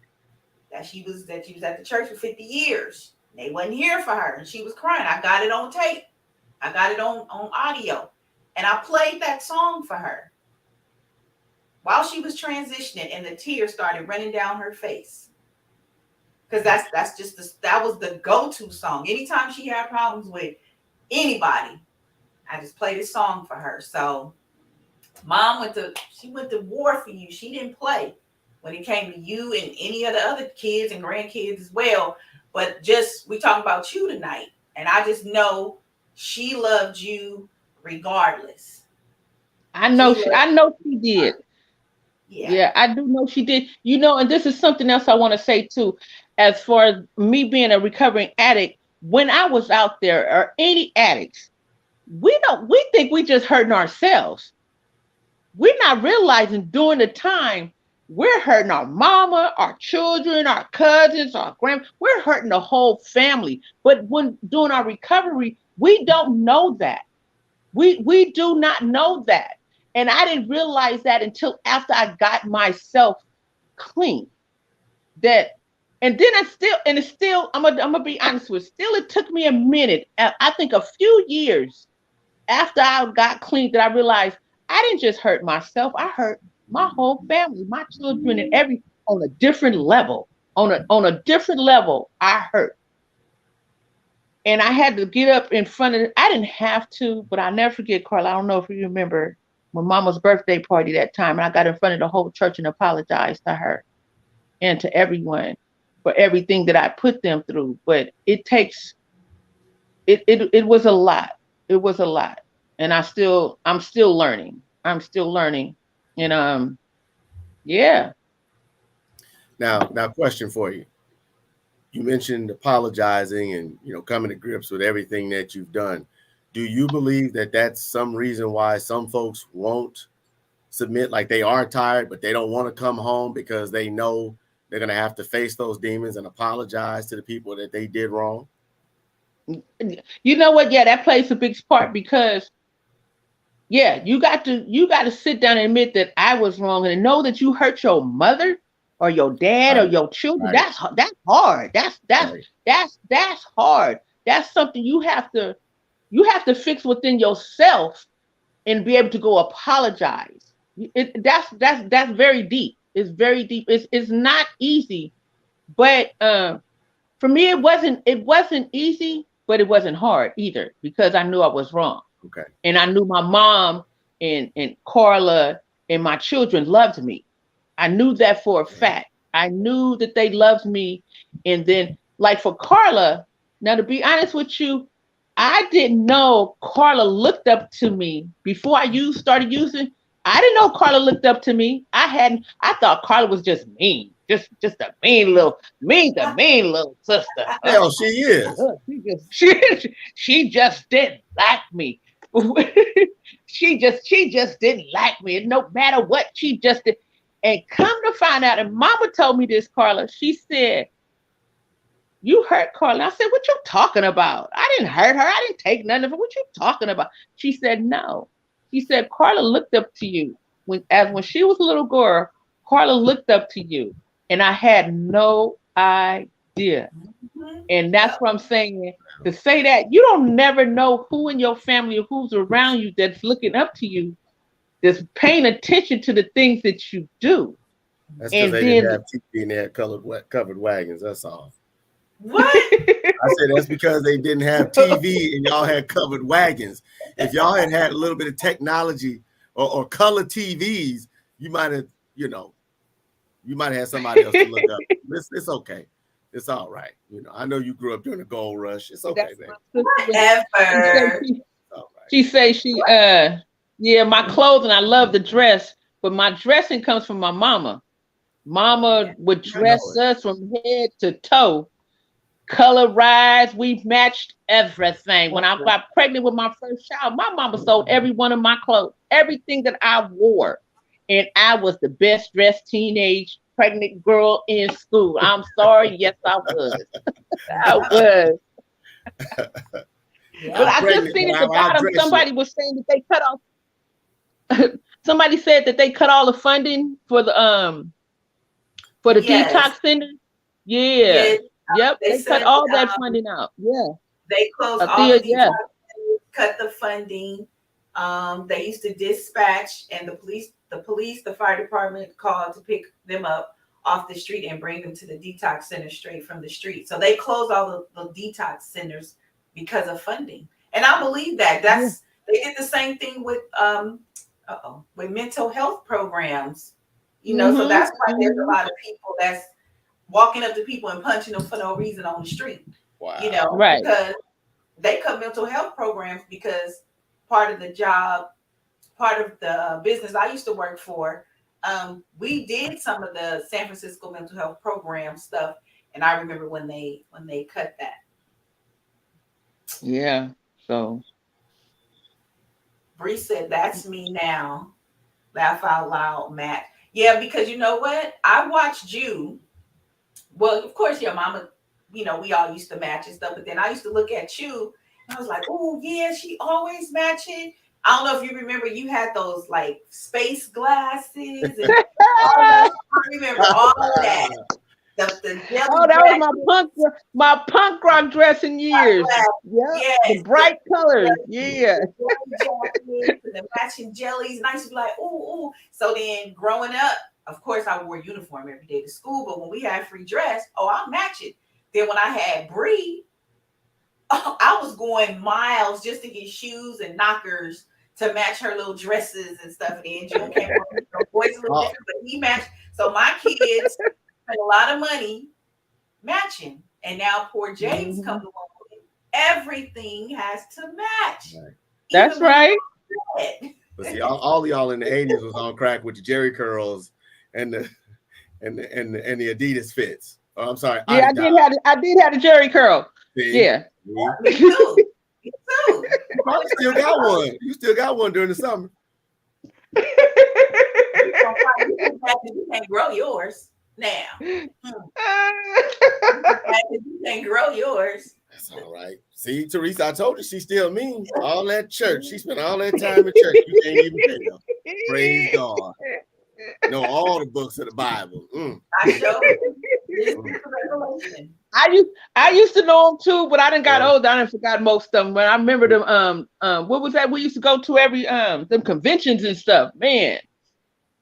That she was at the church for 50 years. They wasn't here for her. And she was crying. I got it on tape. I got it on audio. And I played that song for her while she was transitioning, and the tears started running down her face. Because that was the go-to song. Anytime she had problems with anybody, I just played this song for her. So Mom went to war for you. She didn't play when it came to you and any of the other kids and grandkids as well. But we talking about you tonight. And I just know she loved you regardless. I know she did. Yeah, I do know she did. And this is something else I want to say too. As far as me being a recovering addict, when I was out there, or any addicts, we think we just hurting ourselves. We're not realizing during the time we're hurting our mama, our children, our cousins, our we're hurting the whole family. But when doing our recovery, we don't know that. We do not know that. And I didn't realize that until after I got myself clean. And then I'm gonna be honest with you, still it took me a minute, I think a few years after I got clean, that I realized I didn't just hurt myself, I hurt my whole family, my children, and on a different level. On a different level, I hurt. And I had to get up in front of I didn't have to, but I'll never forget, Carla. I don't know if you remember my mama's birthday party that time, and I got in front of the whole church and apologized to her and to everyone for everything that I put them through. But it was a lot. It was a lot. And I'm still learning. And yeah. Now question for you. You mentioned apologizing and coming to grips with everything that you've done. Do you believe that that's some reason why some folks won't submit, like they are tired, but they don't want to come home because they know they're going to have to face those demons and apologize to the people that they did wrong? You know what? Yeah, that plays a big part because you got to sit down and admit that I was wrong and know that you hurt your mother or your dad or your children. Right. That's hard. That's hard. That's something you have to fix within yourself and be able to go apologize. That's very deep. It's very deep. It's not easy, but for me it wasn't easy, but it wasn't hard either because I knew I was wrong. Okay. And I knew my mom and Carla and my children loved me. I knew that for a fact. I knew that they loved me. And then, like for Carla, now to be honest with you, I didn't know Carla looked up to me before I started using. I didn't know Carla looked up to me. I thought Carla was just mean. just a mean little sister. Hell, she is. She just didn't like me. she just didn't like me. And no matter what, she just did. And come to find out, and Mama told me this, Carla. She said, "You hurt Carla." I said, "What you talking about? I didn't hurt her. I didn't take nothing of it. What you talking about?" She said, "No." She said, "Carla looked up to you when she was a little girl. Carla looked up to you, and I had no idea." And that's what I'm saying. To say that, you don't never know who in your family or who's around you that's looking up to you, that's paying attention to the things that you do. That's because they didn't have TV and they had covered wagons. That's all. What? I said that's because they didn't have TV and y'all had covered wagons. If y'all had a little bit of technology or color TVs, you might have, had somebody else to look up. It's okay. It's all right. I know you grew up during the gold rush. It's okay, man. Whatever. She says my clothing, I love the dress, but my dressing comes from my mama. Mama would dress us from head to toe. Colorized, we matched everything. When I got pregnant with my first child, my mama sold every one of my clothes, everything that I wore. And I was the best dressed teenage pregnant girl in school. I'm sorry. Yes, I was. I was. But I just seen at the bottom, somebody was saying that they cut off. Somebody said that they cut all the funding for the detox center. Yeah. Yep. They cut all that funding out. Yeah. They closed all the detox centers, cut the funding. They used to dispatch, and the fire department called to pick them up off the street and bring them to the detox center straight from the street. So they closed all the detox centers because of funding. And I believe that. They did the same thing with mental health programs. So that's why there's a lot of people that's walking up to people and punching them for no reason on the street. Wow. Right. Because they cut mental health programs because part of the job, part of the business I used to work for, we did some of the San Francisco mental health program stuff, and I remember when they cut that. Yeah. So Bree said, "That's me now." Laugh out loud, Matt. Yeah, because you know what? I watched you. Well, of course, your mama, we all used to match and stuff, but then I used to look at you and I was like, "Oh yeah, she always matching." I don't know if you remember, you had those like space glasses and all that. I remember all of that. The that was my punk rock dress in years. The bright colors. Yeah. The matching jellies. And I used to be like, ooh. So then growing up, of course, I wore a uniform every day to school, but when we had free dress, I'll match it. Then when I had Bree, I was going miles just to get shoes and knockers to match her little dresses and stuff. And then June came on, boys a little different, but he matched. So my kids spent a lot of money matching. And now poor James comes along with everything has to match. Right. That's right. But see, all of y'all in the 80s was on crack with the Jerry curls and the Adidas fits. Oh, I'm sorry. Yeah, I did have the Jerry curl. See? Yeah. Me too. Me too. You still got one. You still got one during the summer. You can't grow yours now. You can't grow yours. That's all right. See, Teresa, I told you she's still mean. All that church. She spent all that time in church. You can't even tell. Praise God. Know all the books of the Bible. I showed you. I used to know them too, but I didn't got older. I didn't forgot most of them. But I remember them. What was that? We used to go to every them conventions and stuff. Man.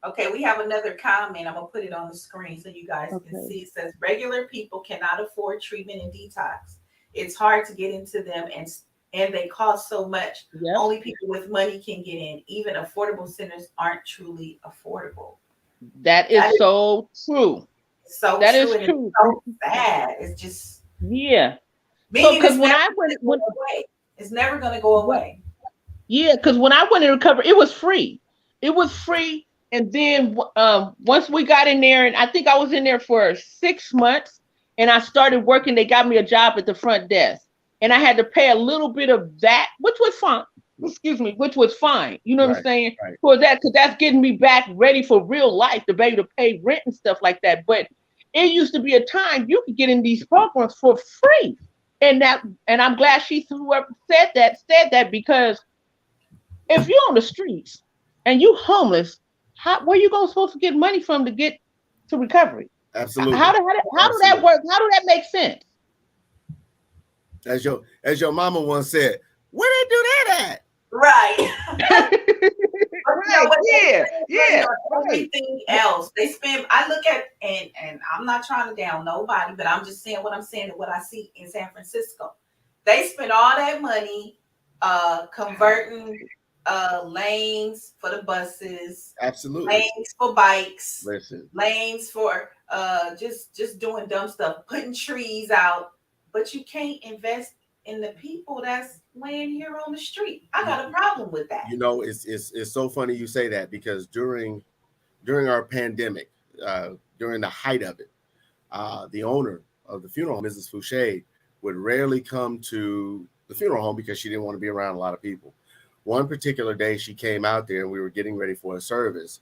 Okay, we have another comment. I'm gonna put it on the screen so you guys can see. It says regular people cannot afford treatment and detox. It's hard to get into them, and they cost so much. Yep. Only people with money can get in. Even affordable centers aren't truly affordable. That is so true. So that true, is true. It's so sad. It's just because when I went away, it's never going to go away. Yeah, because when I went in recovery, it was free. It was free, And then once we got in there, and I think I was in there for 6 months, and I started working. They got me a job at the front desk, and I had to pay a little bit of that, which was fine. Excuse me, which was fine. You know what I'm saying? Right. For that, because that's getting me back ready for real life to be able to pay rent and stuff like that. But it used to be a time you could get in these programs for free, and I'm glad whoever said that, because if you're on the streets and you homeless, where you supposed to get money from to get to recovery? Absolutely. How do that work? How do that make sense? As your mama once said, where they do that at? Right. Right. Yeah. Everything else they spend. I look at and I'm not trying to down nobody, but I'm just saying what I'm saying and what I see in San Francisco. They spend all that money converting lanes for the buses, Absolutely. lanes for bikes, Listen. lanes for just doing dumb stuff, putting trees out, but you can't invest in the people that's laying here on the street. I got a problem with that. You know, it's so funny you say that, because during our pandemic, during the height of it, the owner of the funeral home, Mrs. Fouché, would rarely come to the funeral home because she didn't want to be around a lot of people. One particular day she came out there and we were getting ready for a service,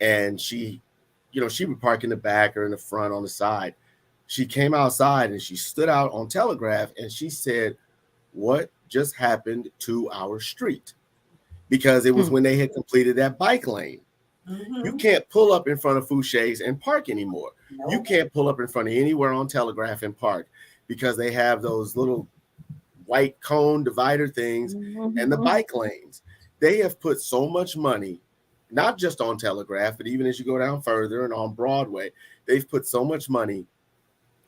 and she would park in the back or in the front on the side. She came outside and she stood out on Telegraph and she said, what just happened to our street? Because it was when they had completed that bike lane. Mm-hmm. You can't pull up in front of Fouché's and park anymore. Nope. You can't pull up in front of anywhere on Telegraph and park, because they have those little white cone divider things and the bike lanes. They have put so much money, not just on Telegraph, but even as you go down further and on Broadway, they've put so much money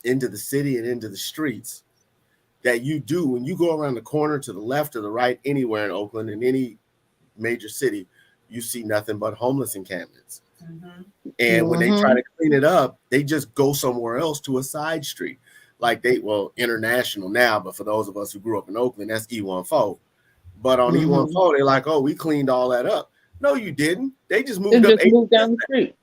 into the city and into the streets that when you go around the corner to the left or the right, anywhere in Oakland, in any major city, you see nothing but homeless encampments. Mm-hmm. And when they try to clean it up, they just go somewhere else to a side street. Like International now, but for those of us who grew up in Oakland, that's E14. But on E14, they're like, oh, we cleaned all that up. No, you didn't. They just moved down the street.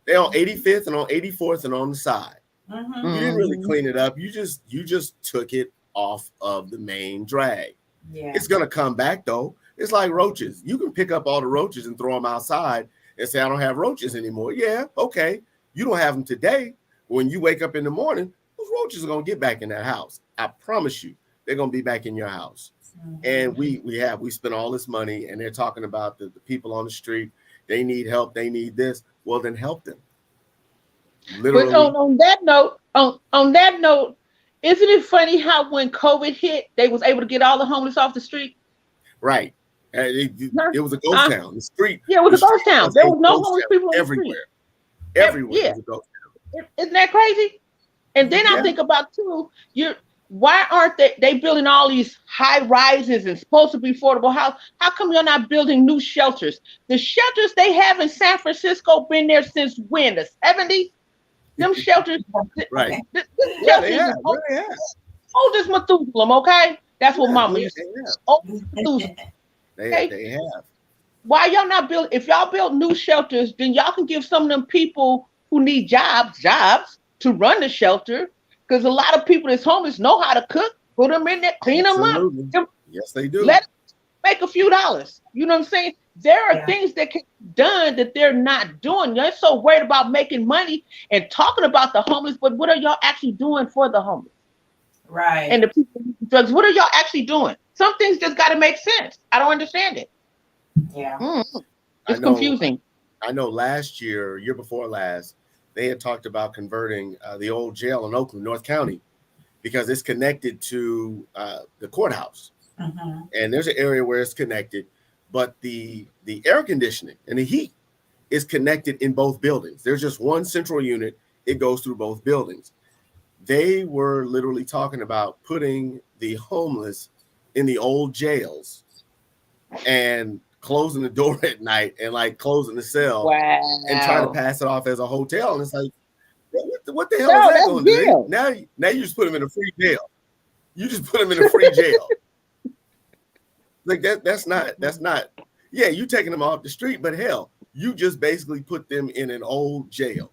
They're on 85th and on 84th and on the side. Mm-hmm. You didn't really clean it up. You just took it off of the main drag. Yeah. It's gonna come back though. It's like roaches. You can pick up all the roaches and throw them outside and say, I don't have roaches anymore. Yeah, okay. You don't have them today. When you wake up in the morning, those roaches are gonna get back in that house. I promise you, they're gonna be back in your house. Mm-hmm. And we spent all this money, and they're talking about the people on the street. They need help. They need this. Well, then help them. Literally. But on that note, isn't it funny how when COVID hit, they was able to get all the homeless off the street? Right. It was a ghost town. The street. Yeah, it was a ghost town. There was no homeless people everywhere. On the street. Everywhere was a ghost town. Isn't that crazy? And then I think about too, why aren't they building all these high rises and supposed to be affordable houses? How come you're not building new shelters? The shelters they have in San Francisco been there since when? The 70s? Them shelters, right? Yeah, they have. Old as Methuselah, okay? That's what Mama used to say. Old as Methuselah. They have. Why y'all not build? If y'all build new shelters, then y'all can give some of them people who need jobs to run the shelter. Because a lot of people that's homeless know how to cook. Put them in there, clean them up. Yes, they do. Let them make a few dollars. You know what I'm saying? There are things that can be done that they're not doing. You're so worried about making money and talking about the homeless, but what are y'all actually doing for the homeless? Right. And the people with drugs, what are y'all actually doing? Some things just got to make sense. I don't understand it. Yeah. It's confusing. I know last year before last, they had talked about converting the old jail in Oakland, North County, because it's connected to the courthouse. Mm-hmm. And there's an area where it's connected, but the air conditioning and the heat is connected in both buildings. There's just one central unit. It goes through both buildings. They were literally talking about putting the homeless in the old jails and closing the door at night and like closing the cell and trying to pass it off as a hotel. And it's like, what the hell is that going to do? Now you just put them in a free jail. You just put them in a free jail. Like that's not. Yeah, you taking them off the street, but hell, you just basically put them in an old jail.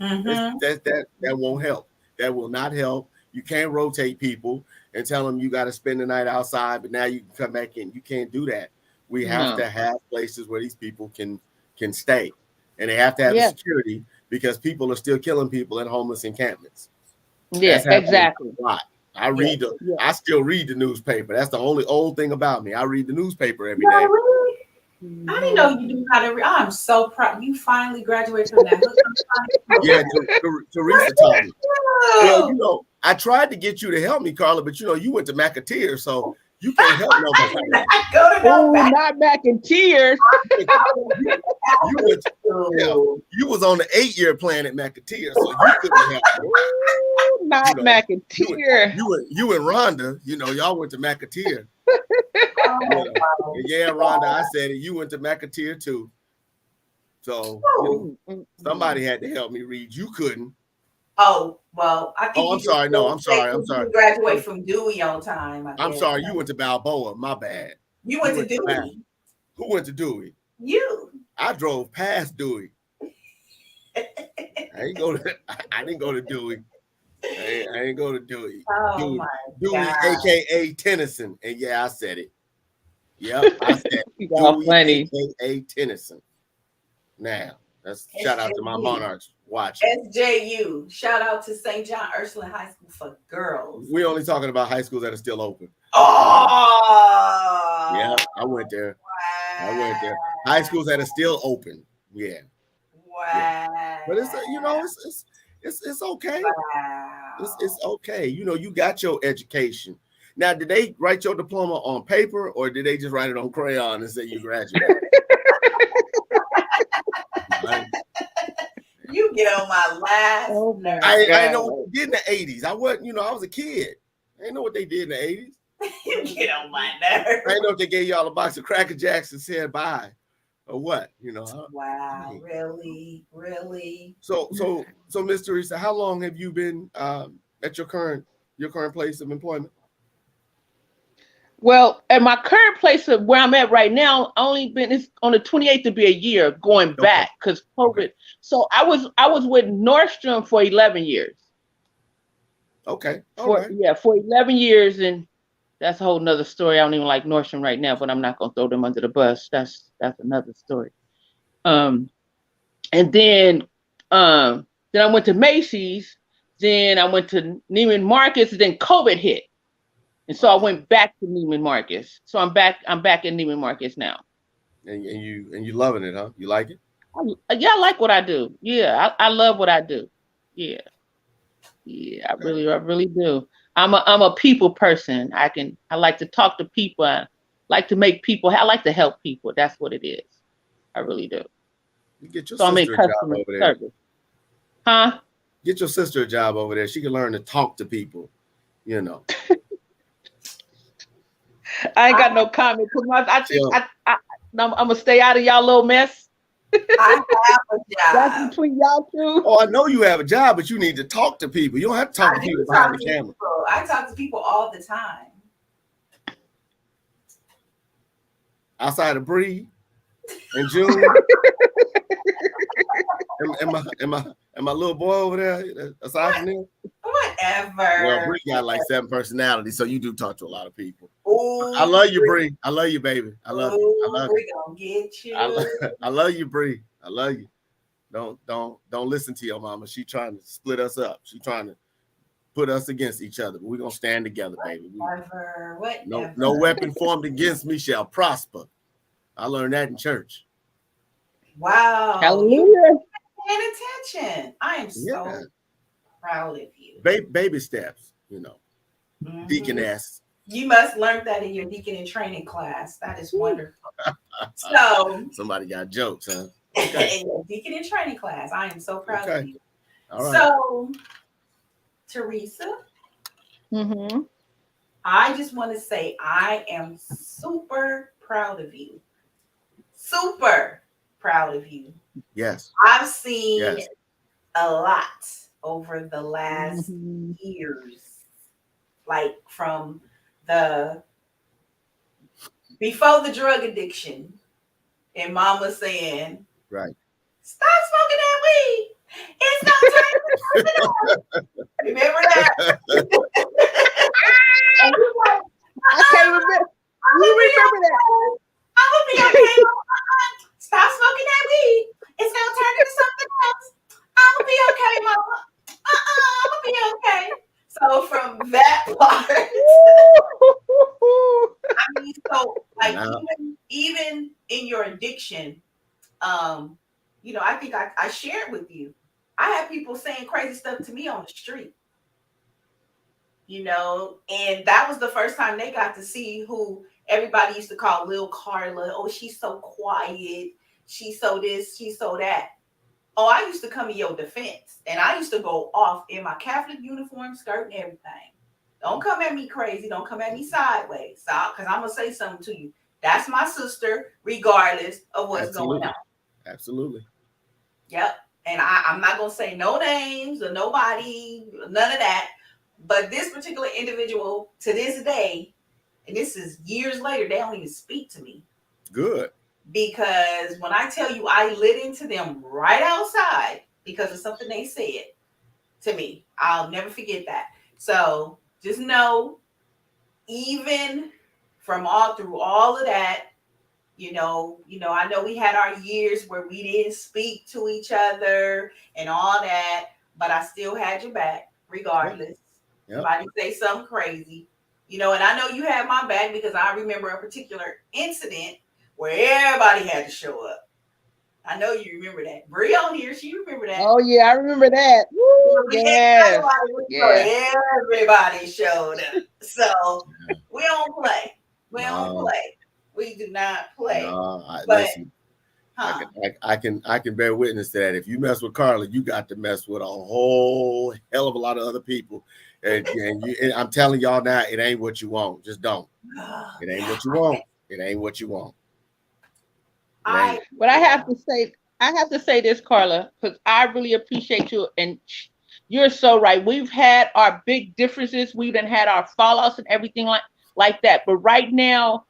Mhm. That won't help. That will not help. You can't rotate people and tell them you got to spend the night outside, but now you can come back in. You can't do that. We have No. to have places where these people can stay, and they have to have the Yeah. security because people are still killing people in homeless encampments. Yeah, That's happening exactly. a lot. Yeah. I still read the newspaper. That's the only old thing about me. I read the newspaper every No, day. really? I didn't know you knew how to read. I'm so proud. You finally graduated from that. Yeah, Teresa taught me. Well, Oh, you know, I tried to get you to help me, Carla, but you know, you went to McAteer, so you can't help I nobody. did not go to no Oh, back. not back in tears. You went to, you was on the 8-year plan at McAteer, so you couldn't help me. Ooh, not You know, back in tears. You and Rhonda, you know, y'all went to McAteer. Oh, You know. wow. And yeah, Rhonda, I said it. You went to McAteer too. So you know, somebody had to help me read. You couldn't. Oh, well, I think Oh, I'm you sorry. No, I'm sorry. you didn't graduate from Dewey on time. I I'm guess. sorry. You went to Balboa. My bad. You went to to Bath. Dewey. Who went to Dewey? You. I drove past Dewey. I didn't go to Dewey. I ain't go to Dewey. Oh my Dewey, God. aka Tennyson. And yeah, I said it. Yep, I said Y'all Dewey, funny. aka Tennyson. Now, that's shout out to my Monarchs watching. SJU. Shout out to St. John Ursuline High School for girls. We're only talking about high schools that are still open. Oh. Yeah, I went there. Wow. I went there. High schools that are still open. Yeah. Wow. Yeah. But it's you know it's okay. Wow. It's okay. You know, you got your education. Now, did they write your diploma on paper or did they just write it on crayon and say you graduated? You get on my last nerve. I know what they did in the 80s. I wasn't, you know, I was a kid. I didn't know what they did in the 80s. You get on my nerve. I didn't know if they gave y'all a box of Cracker Jacks and said bye or what, you know. Wow, really? So Miss Teresa, how long have you been at your current place of employment? Well, at my current place of where I'm at right now, it's on the 28th to be a year going back because COVID. Okay. So I was with Nordstrom for 11 years. Okay. For 11 years, and that's a whole nother story. I don't even like Nordstrom right now, but I'm not gonna throw them under the bus. That's another story. And then I went to Macy's, then I went to Neiman Marcus, and then COVID hit. And so I went back to Neiman Marcus. So I'm back in Neiman Marcus now. And you loving it, huh? You like it? Yeah, I like what I do. Yeah, I love what I do. Yeah. I really do. I'm a people person. I like to talk to people. I like to make people. I like to help people. That's what it is. I really do. You get your sister a job over there. Service. Huh? Get your sister a job over there. She can learn to talk to people. You know. I ain't got no comment. I'm gonna stay out of y'all little mess. I have a job. That's between y'all two. Oh, I know you have a job, but you need to talk to people. You don't have to talk to people behind the camera. I talk to people all the time. Outside of Bree and June. and my little boy over there, aside from them. Whatever. Well, Bree got like 7 personalities, so you do talk to a lot of people. Ooh, I love you, Bree. I love you, baby. I love you. I love you. We gonna get you. I love you, Bree. I love you. Don't listen to your mama. She trying to split us up. She trying to put us against each other. But we're gonna stand together, baby. Whatever. No weapon formed against me shall prosper. I learned that in church. Wow. Hallelujah. Paying attention. I am so proud of you. Baby steps, you know. Mm-hmm. Deaconess. You must learn that in your deacon and training class. That is wonderful. So somebody got jokes, huh? Okay. In your deacon and training class. I am so proud of you. All right. So, Teresa, I just want to say I am super proud of you. Super proud of you. Yes. I've seen a lot over the last years. Like from before the drug addiction and mama saying, Right. Stop smoking that weed. It's gonna turn into something else. Remember that? And he's like, I can't remember. I'm You gonna be remember that? okay. I'm gonna be okay. Stop smoking that weed. It's gonna turn into something else. I'm gonna be okay, mama. I'm gonna be okay. So from that part, I mean, so like Now, even in your addiction, I think I shared with you. I had people saying crazy stuff to me on the street, and that was the first time they got to see who everybody used to call Lil Carla. Oh, she's so quiet. She's so this, she's so that. Oh, I used to come in your defense, and I used to go off in my Catholic uniform, skirt, and everything. Don't come at me crazy. Don't come at me sideways, because I'm gonna say something to you. That's my sister, regardless of what's going absolutely. on. Absolutely. Yep. And I'm not gonna say no names or nobody, none of that. But this particular individual, to this day, and this is years later, they don't even speak to me. Good. Because when I tell you I lit into them right outside because of something they said to me, I'll never forget that. So just know, even from all through all of that, I know we had our years where we didn't speak to each other and all that, but I still had your back regardless. Yep. Somebody say something crazy, and I know you had my back because I remember a particular incident where everybody had to show up. I know you remember that. Bree on here, she remember that. Oh yeah, I remember that. Woo, yes. Yeah. Everybody showed up. So we don't play. We don't No. play. We do not play. No, But listen. I can bear witness to that. If you mess with Carla, you got to mess with a whole hell of a lot of other people. And I'm telling y'all now, it ain't what you want. Just don't. It ain't what you want. It ain't what you want. But I have to say this, Carla, because I really appreciate you, and you're so right. We've had our big differences. We've done had our fallouts and everything like that. But right now,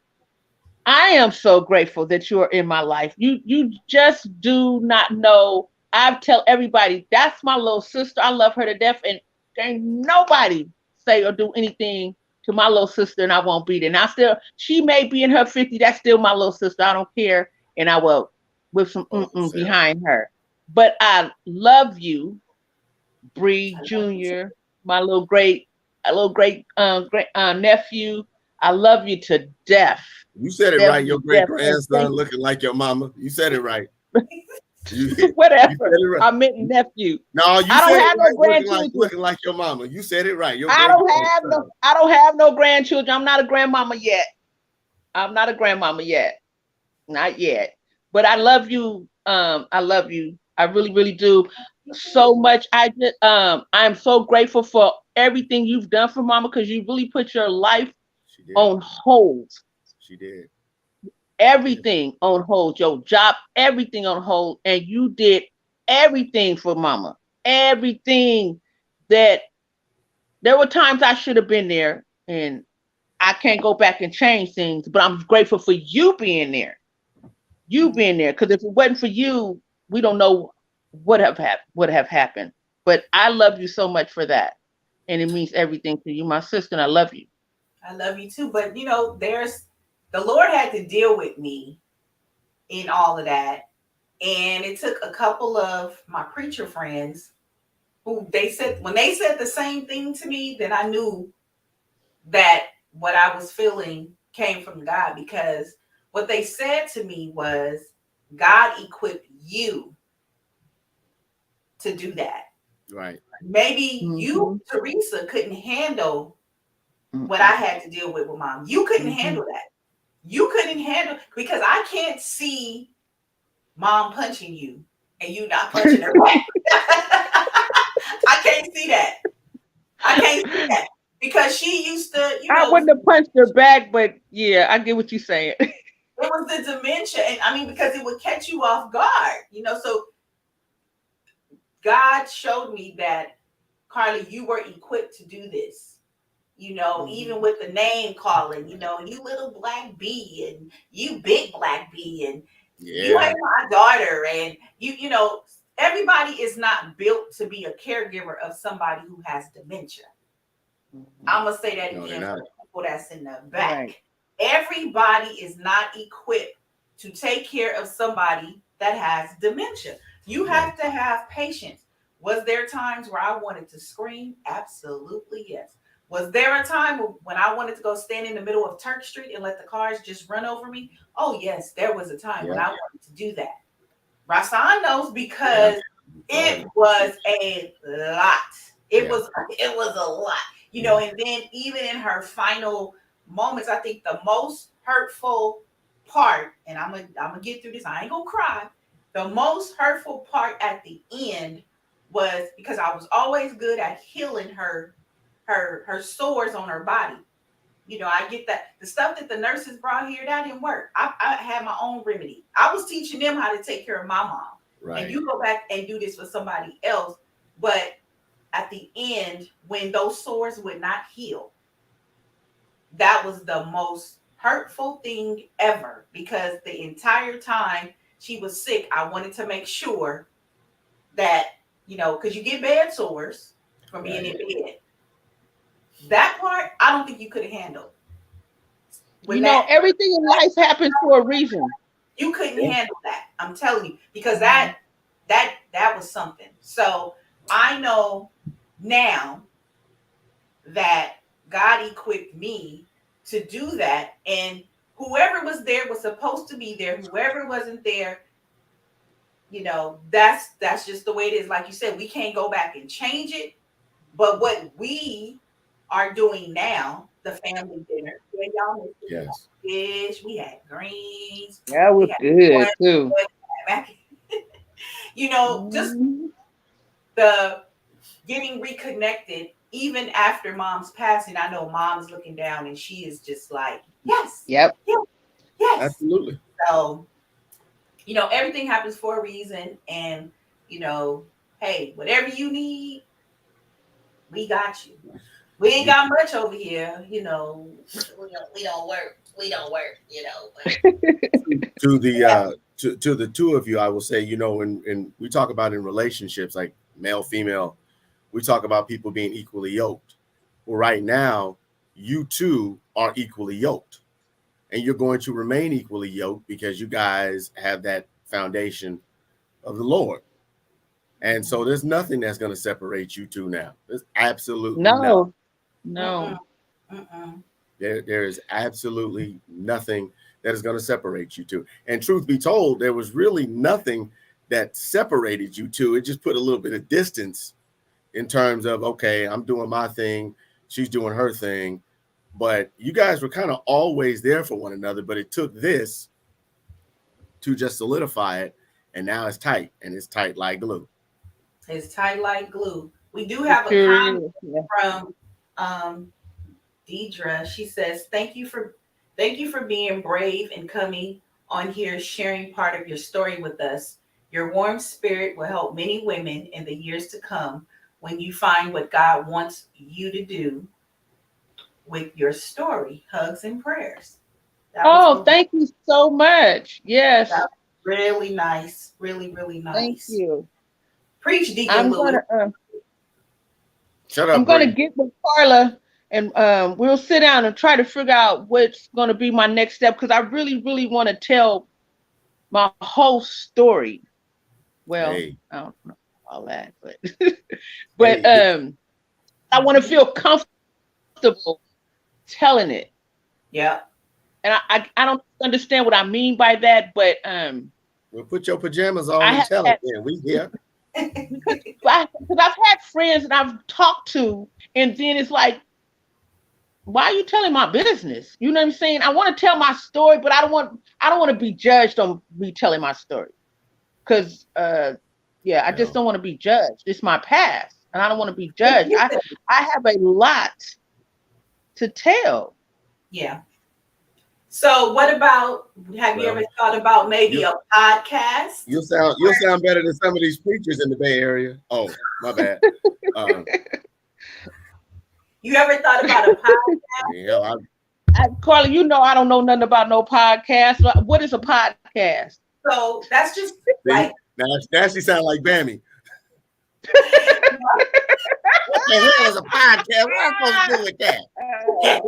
I am so grateful that you are in my life. You just do not know. I tell everybody that's my little sister. I love her to death, and there ain't nobody say or do anything to my little sister, and I won't beat it. And she may be in her 50. That's still my little sister. I don't care, and I will with some behind her. But I love you, Bree Jr., my little great nephew. I love you to death. You said it right. Your great grandson looking like your mama. You said it right. Whatever. You right. I meant nephew. No, I don't have no grandchildren. Looking like your mama. You said it right. I don't have no grandchildren. I'm not a grandmama yet. Not yet. But I love you. I love you. I really, really do. So much. I'm so grateful for everything you've done for mama, because you really put your life on hold. She did. Everything on hold, your job, everything on hold. And you did everything for mama. Everything. That there were times I should have been there, and I can't go back and change things, but I'm grateful for you being there. You being there. Because if it wasn't for you, we don't know what would have happened. But I love you so much for that. And it means everything to you, my sister, and I love you. I love you too. But the Lord had to deal with me in all of that. And it took a couple of my preacher friends who when they said the same thing to me, then I knew that what I was feeling came from God, because what they said to me was, God equipped you to do that. Right. Maybe you, Teresa, couldn't handle what I had to deal with mom. You couldn't handle that. You couldn't handle, because I can't see mom punching you and you not punching her back. I can't see that. Because she used to, I wouldn't have punched her back, but yeah, I get what you're saying. It was the dementia, and because it would catch you off guard, so God showed me that, Carly, you were equipped to do this. Even with the name calling, you little black bee and you big black bee, and You Yeah. ain't my daughter, and you know, everybody is not built to be a caregiver of somebody who has dementia. I'm gonna say that No, they're again for not. the people that's in the back. Right. Everybody is not equipped to take care of somebody that has dementia. You have to have patience. Was there times where I wanted to scream? Absolutely yes. Was there a time when I wanted to go stand in the middle of Turk Street and let the cars just run over me? Oh yes, there was a time when Yeah. I wanted to do that. Rasan knows Yeah. because it was a lot. It Yeah. was a lot. You know, and then even in her final moments, I think the most hurtful part, and I'm gonna get through this. I ain't gonna cry. The most hurtful part at the end was because I was always good at healing her sores on her body. You know, I get that the stuff that the nurses brought here, that didn't work. I had my own remedy. I was teaching them how to take care of my mom. Right. And you go back and do this for somebody else. But at the end, when those sores would not heal, that was the most hurtful thing ever, because the entire time she was sick, I wanted to make sure that, you know, because you get bad sores from being in bed. That part, I don't think you could have handled. You know, everything in life happens for a reason. You couldn't handle that. I'm telling you, because that was something. So I know now that God equipped me to do that, and whoever was there was supposed to be there. Whoever wasn't there, you know, that's just the way it is. Like you said, we can't go back and change it. But what we are doing now, the family dinner, yeah, y'all missed it. Yes. Fish, we had greens. That was good too. You know, just the getting reconnected, even after mom's passing. I know mom's looking down and she is just like, yes. Yep. Yes. Absolutely. So, you know, everything happens for a reason. And, you know, hey, whatever you need, we got you. We ain't got much over here, you know. We don't work, you know. But To the two of you, I will say, you know, when we talk about in relationships, like male, female, we talk about people being equally yoked. Well, right now, you two are equally yoked, and you're going to remain equally yoked because you guys have that foundation of the Lord. And so there's nothing that's going to separate you two now. There's absolutely nothing. No. There is absolutely nothing that is going to separate you two. And truth be told, there was really nothing that separated you two. It just put a little bit of distance in terms of, okay, I'm doing my thing, she's doing her thing. But you guys were kind of always there for one another, but it took this to just solidify it. And now it's tight, and it's tight like glue. It's tight like glue. We do have a comment from Deidre. She says, thank you for being brave and coming on here, sharing part of your story with us. Your warm spirit will help many women in the years to come when you find what God wants you to do with your story. Hugs and prayers. Thank you so much. Yes. That was really nice. Really, really nice. Thank you. Preach, Deacon Louis. Shut up. I'm going to get with Carla, and we'll sit down and try to figure out what's going to be my next step, because I really, really want to tell my whole story. Well, I don't know all that, but but I want to feel comfortable telling it. Yeah. And I don't understand what I mean by that, but well, put your pajamas on and tell it. Yeah, we here. Because I've had friends that I've talked to, and then it's like, why are you telling my business? You know what I'm saying? I want to tell my story, but I don't want to be judged on me telling my story. Because I just don't want to be judged. It's my past, and I don't want to be judged. I have a lot to tell. Yeah. So what about, have you ever thought about maybe a podcast? You'll sound better than some of these preachers in the Bay Area. Oh, my bad. You ever thought about a podcast? Yeah, Carla, you know I don't know nothing about no podcast. What is a podcast? So that's just See? like Now she sound like Bammy. What the hell is a podcast? What am I supposed to do with that? I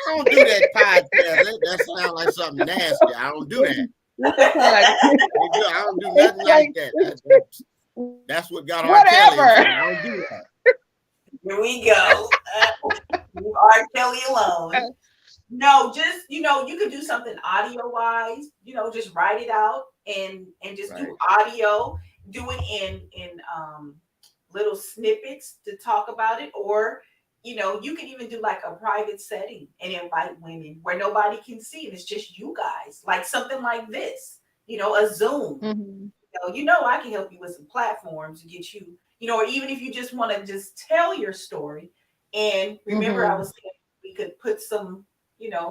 don't do that podcast. That sounds like something nasty. I don't do that. I don't do nothing like that. That's what got R. Kelly. I don't do that. Here we go. Leave R. Kelly alone. No, just you could do something audio wise. Just write it out and just do audio. Do it in little snippets to talk about it, or you can even do like a private setting and invite women where nobody can see it. It's just you guys, like something like this. A Zoom. Mm-hmm. I can help you with some platforms to get you. Or even if you just want to just tell your story. And remember, I was saying we could put some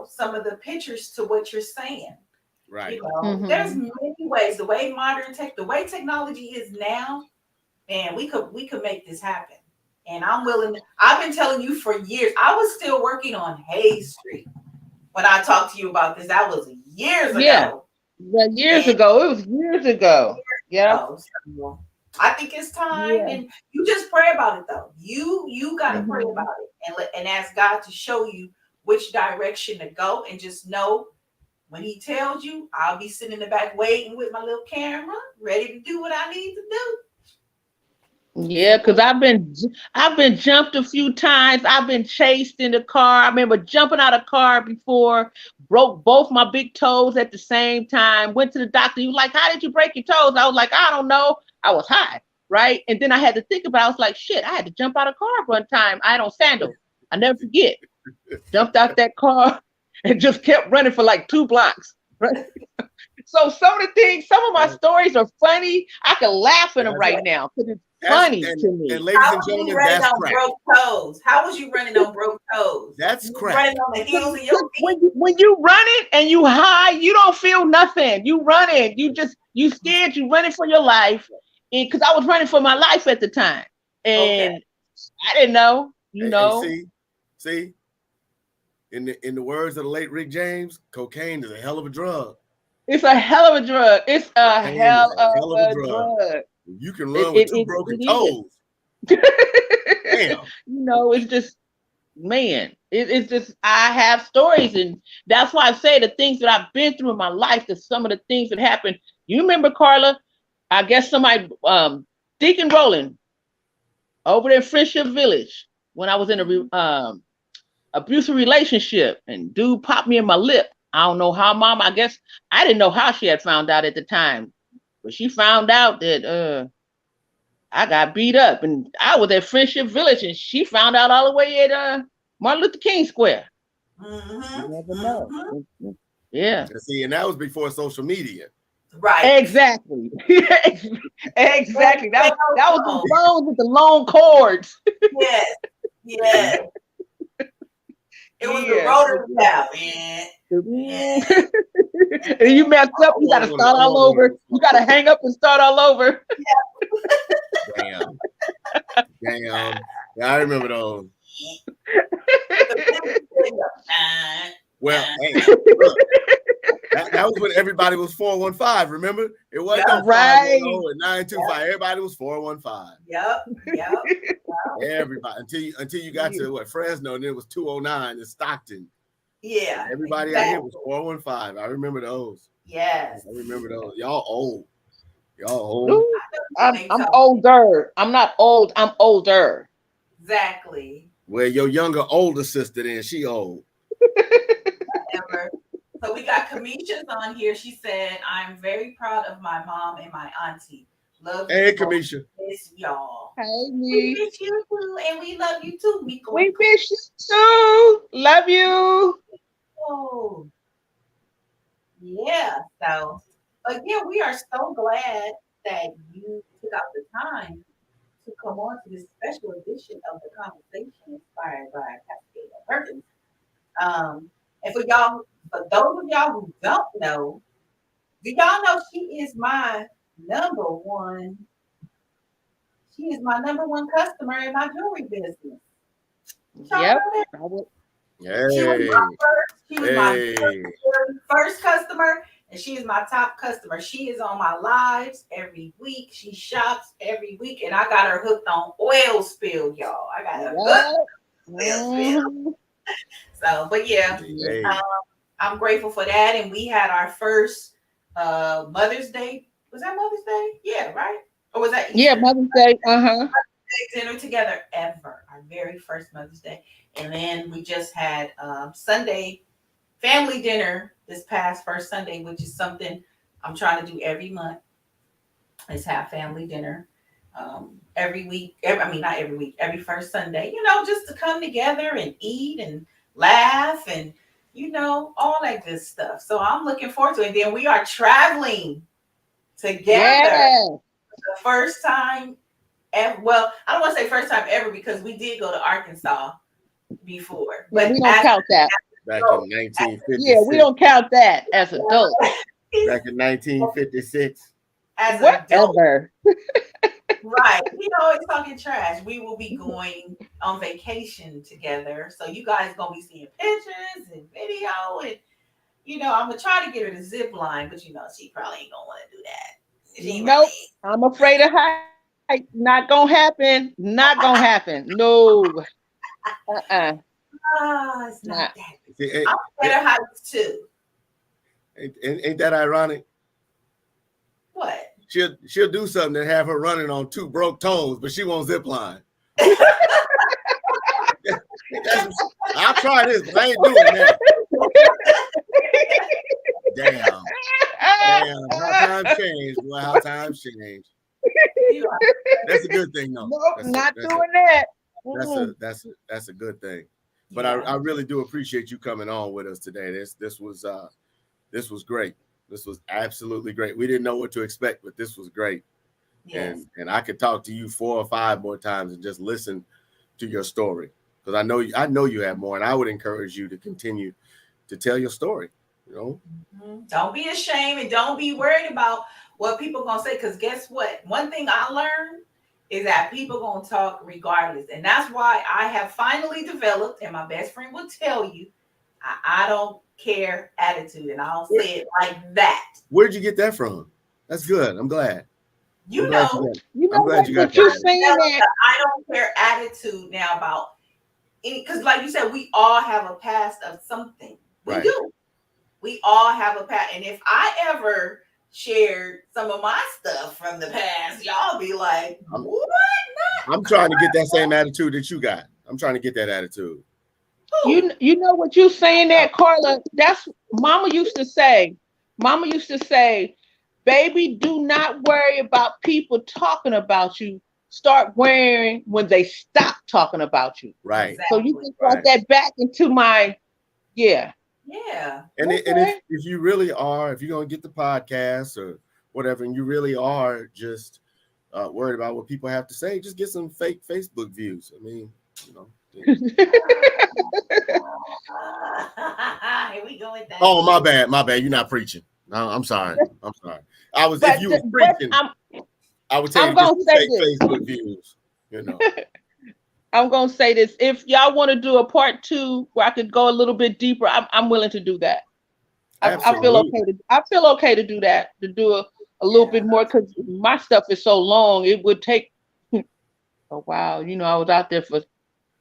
some of the pictures to what you're saying. Right. There's many ways. The way technology is now, man, we could make this happen. And I'm willing. I've been telling you for years. I was still working on Hayes Street when I talked to you about this. That was years ago. Yeah, years ago. It was years ago. Yeah. So I think it's time, and you just pray about it though. You got to pray about it and ask God to show you which direction to go, and just know when He tells you, I'll be sitting in the back waiting with my little camera, ready to do what I need to do. Yeah, because I've been jumped a few times. I've been chased in the car. I remember jumping out of car before, broke both my big toes at the same time. Went to the doctor. He was like, "How did you break your toes?" I was like, "I don't know. I was high." Right. And then I had to think about it. I was like, shit, I had to jump out of car one time. I had on sandals. I never forget. Jumped out that car and just kept running for like 2 blocks. Right. So some of my stories are funny. I can laugh at them right now because it's funny to me. And ladies and gentlemen, that's crack. Broke toes? How was you running on broke toes? That's crack. Running on the heels of your feet. When you running and you high, you don't feel nothing. You running. You scared. You running for your life. Because I was running for my life at the time, and I didn't know. See, in the words of the late Rick James, cocaine is a hell of a drug. It's a hell of a drug. It's a hell of a drug. You can run with 2 broken toes. Damn. It's just, man. It's just, I have stories, and that's why I say the things that I've been through in my life. That some of the things that happened. You remember, Carla? I guess somebody, Deacon Rowland, over there in Friendship Village, when I was in a abusive relationship, and dude popped me in my lip. I don't know how, Mom. I guess I didn't know how she had found out at the time, but she found out that I got beat up, and I was at Friendship Village, and she found out all the way at Martin Luther King Square. Mm-hmm. You never know. Yeah. See, and that was before social media. Right. Exactly. Exactly. That was the phones with the long cords. Yes. It was the rotary dial, man. And you messed up, you gotta start all over. You gotta hang up and start all over. Damn. Yeah, I remember those. Well, hey, look, that was when everybody was 415. Remember, it wasn't right. 925. Everybody was 415. Yep. Everybody until you got to Fresno, and it was 209 in Stockton. Yeah. Everybody out here was 415. I remember those. Yes. I remember those. Y'all old. I'm older. I'm not old. I'm older. Exactly. Well, your older sister, then she old. Whatever. So we got Kamisha's on here. She said, "I'm very proud of my mom and my auntie. Love you." Hey, Kamisha. Miss y'all. Hey, we miss you too, and we love you too, Miko. We miss you too. Love you. Oh, yeah. So again, we are so glad that you took out the time to come on to this special edition of the Conversation inspired by Cascade Perkins. And for those of y'all who don't know, do y'all know she is my number one? She is my number one customer in my jewelry business. Yep. Hey. She was my first customer. and she is my top customer. She is on my lives every week. She shops every week, and I got her hooked on oil spill, y'all. I got her hooked on oil spill. Mhm. So, but yeah, Hey, I'm grateful for that. And we had our first Mother's Day. Was that Mother's Day? Yeah, right? Or was that Easter? Yeah, Mother's Day. Uh-huh. Dinner together ever. Our very first Mother's Day. And then we just had Sunday family dinner this past first Sunday, which is something I'm trying to do every month. Is have family dinner every week. I mean, not every week, every first Sunday, just to come together and eat and laugh and, all that good stuff. So I'm looking forward to it. And then we are traveling together Yeah. the first time ever. Well, I don't want to say first time ever because we did go to Arkansas before. Yeah, But we don't count that. back in 1956. Yeah, we don't count that as adults. Back in 1956. as a adult, Whatever. right. We always talking trash. We will be going on vacation together. So you guys gonna be seeing pictures and video and I'm gonna try to get her to zip line, but she probably ain't gonna want to do that. She ain't Nope. ready. I'm afraid of heights. Not gonna happen. Not gonna happen. No. It's Nah. not that. See, I'm better heights too. ain't that ironic? What? She'll do something and have her running on two broke toes, but she won't zip line. I'll try this, but I ain't doing that. Damn. How times change, boy. How times change. That's a good thing, though. Nope, not that's doing that. That's a good thing. But I really do appreciate you coming on with us today. This was great. This was absolutely great. We didn't know what to expect, but this was great. Yes. And I could talk to you 4 or 5 more times and just listen to your story, because I know you have more, and I would encourage you to continue to tell your story. Don't be ashamed and don't be worried about what people gonna say, because guess what? One thing I learned is that people gonna talk regardless, and that's why I have finally developed, and my best friend will tell you, I don't care attitude, and I'll say it like that. Where'd you get that from? That's good. I'm glad. You know I'm glad you got you're that. saying that. I don't care attitude now about any, because like you said, we all have a past of something. We Right. do. We all have a past, and if I ever shared some of my stuff from the past, y'all be like, what? I'm trying to get that same attitude that you got. I'm trying to get that attitude. You know what you saying there, Carla? That's Mama used to say. Mama used to say, baby, do not worry about people talking about you. Start worrying when they stop talking about you. Right. Exactly. So you can brought that back into my, yeah. Yeah. And, Okay. and if you really are, if you're going to get the podcast or whatever, and you really are just worried about what people have to say, just get some fake Facebook views. I mean, Here we go with that. Oh, my bad. You're not preaching. No, I'm sorry. If you was preaching, I would tell you to get fake Facebook views. I'm gonna say this. If y'all want to do a part 2 where I could go a little bit deeper, I'm willing to do that. I feel okay to do that, to do a little bit more, because my stuff is so long. It would take a while. I was out there for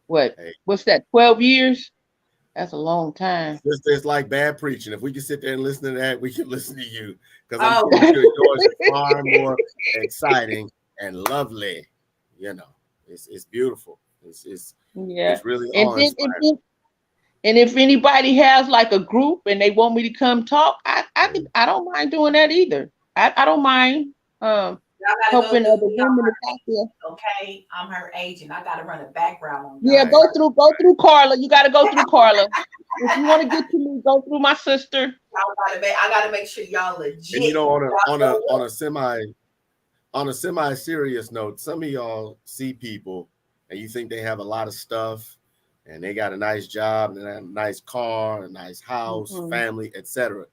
what's that, 12 years? That's a long time. It's like bad preaching. If we can sit there and listen to that, we can listen to you, because I'm pretty sure yours is far more exciting and lovely. It's beautiful. It's really awe-inspiring. And if anybody has like a group and they want me to come talk, I don't mind doing that either. I don't mind helping other women out there. Okay, I'm her agent. I gotta run a background on you. Yeah, go through Carla. You gotta go through Carla. If you want to get to me, go through my sister. I gotta make sure y'all legit. And on a semi serious note, some of y'all see people and you think they have a lot of stuff and they got a nice job and a nice car, a nice house, family, etc.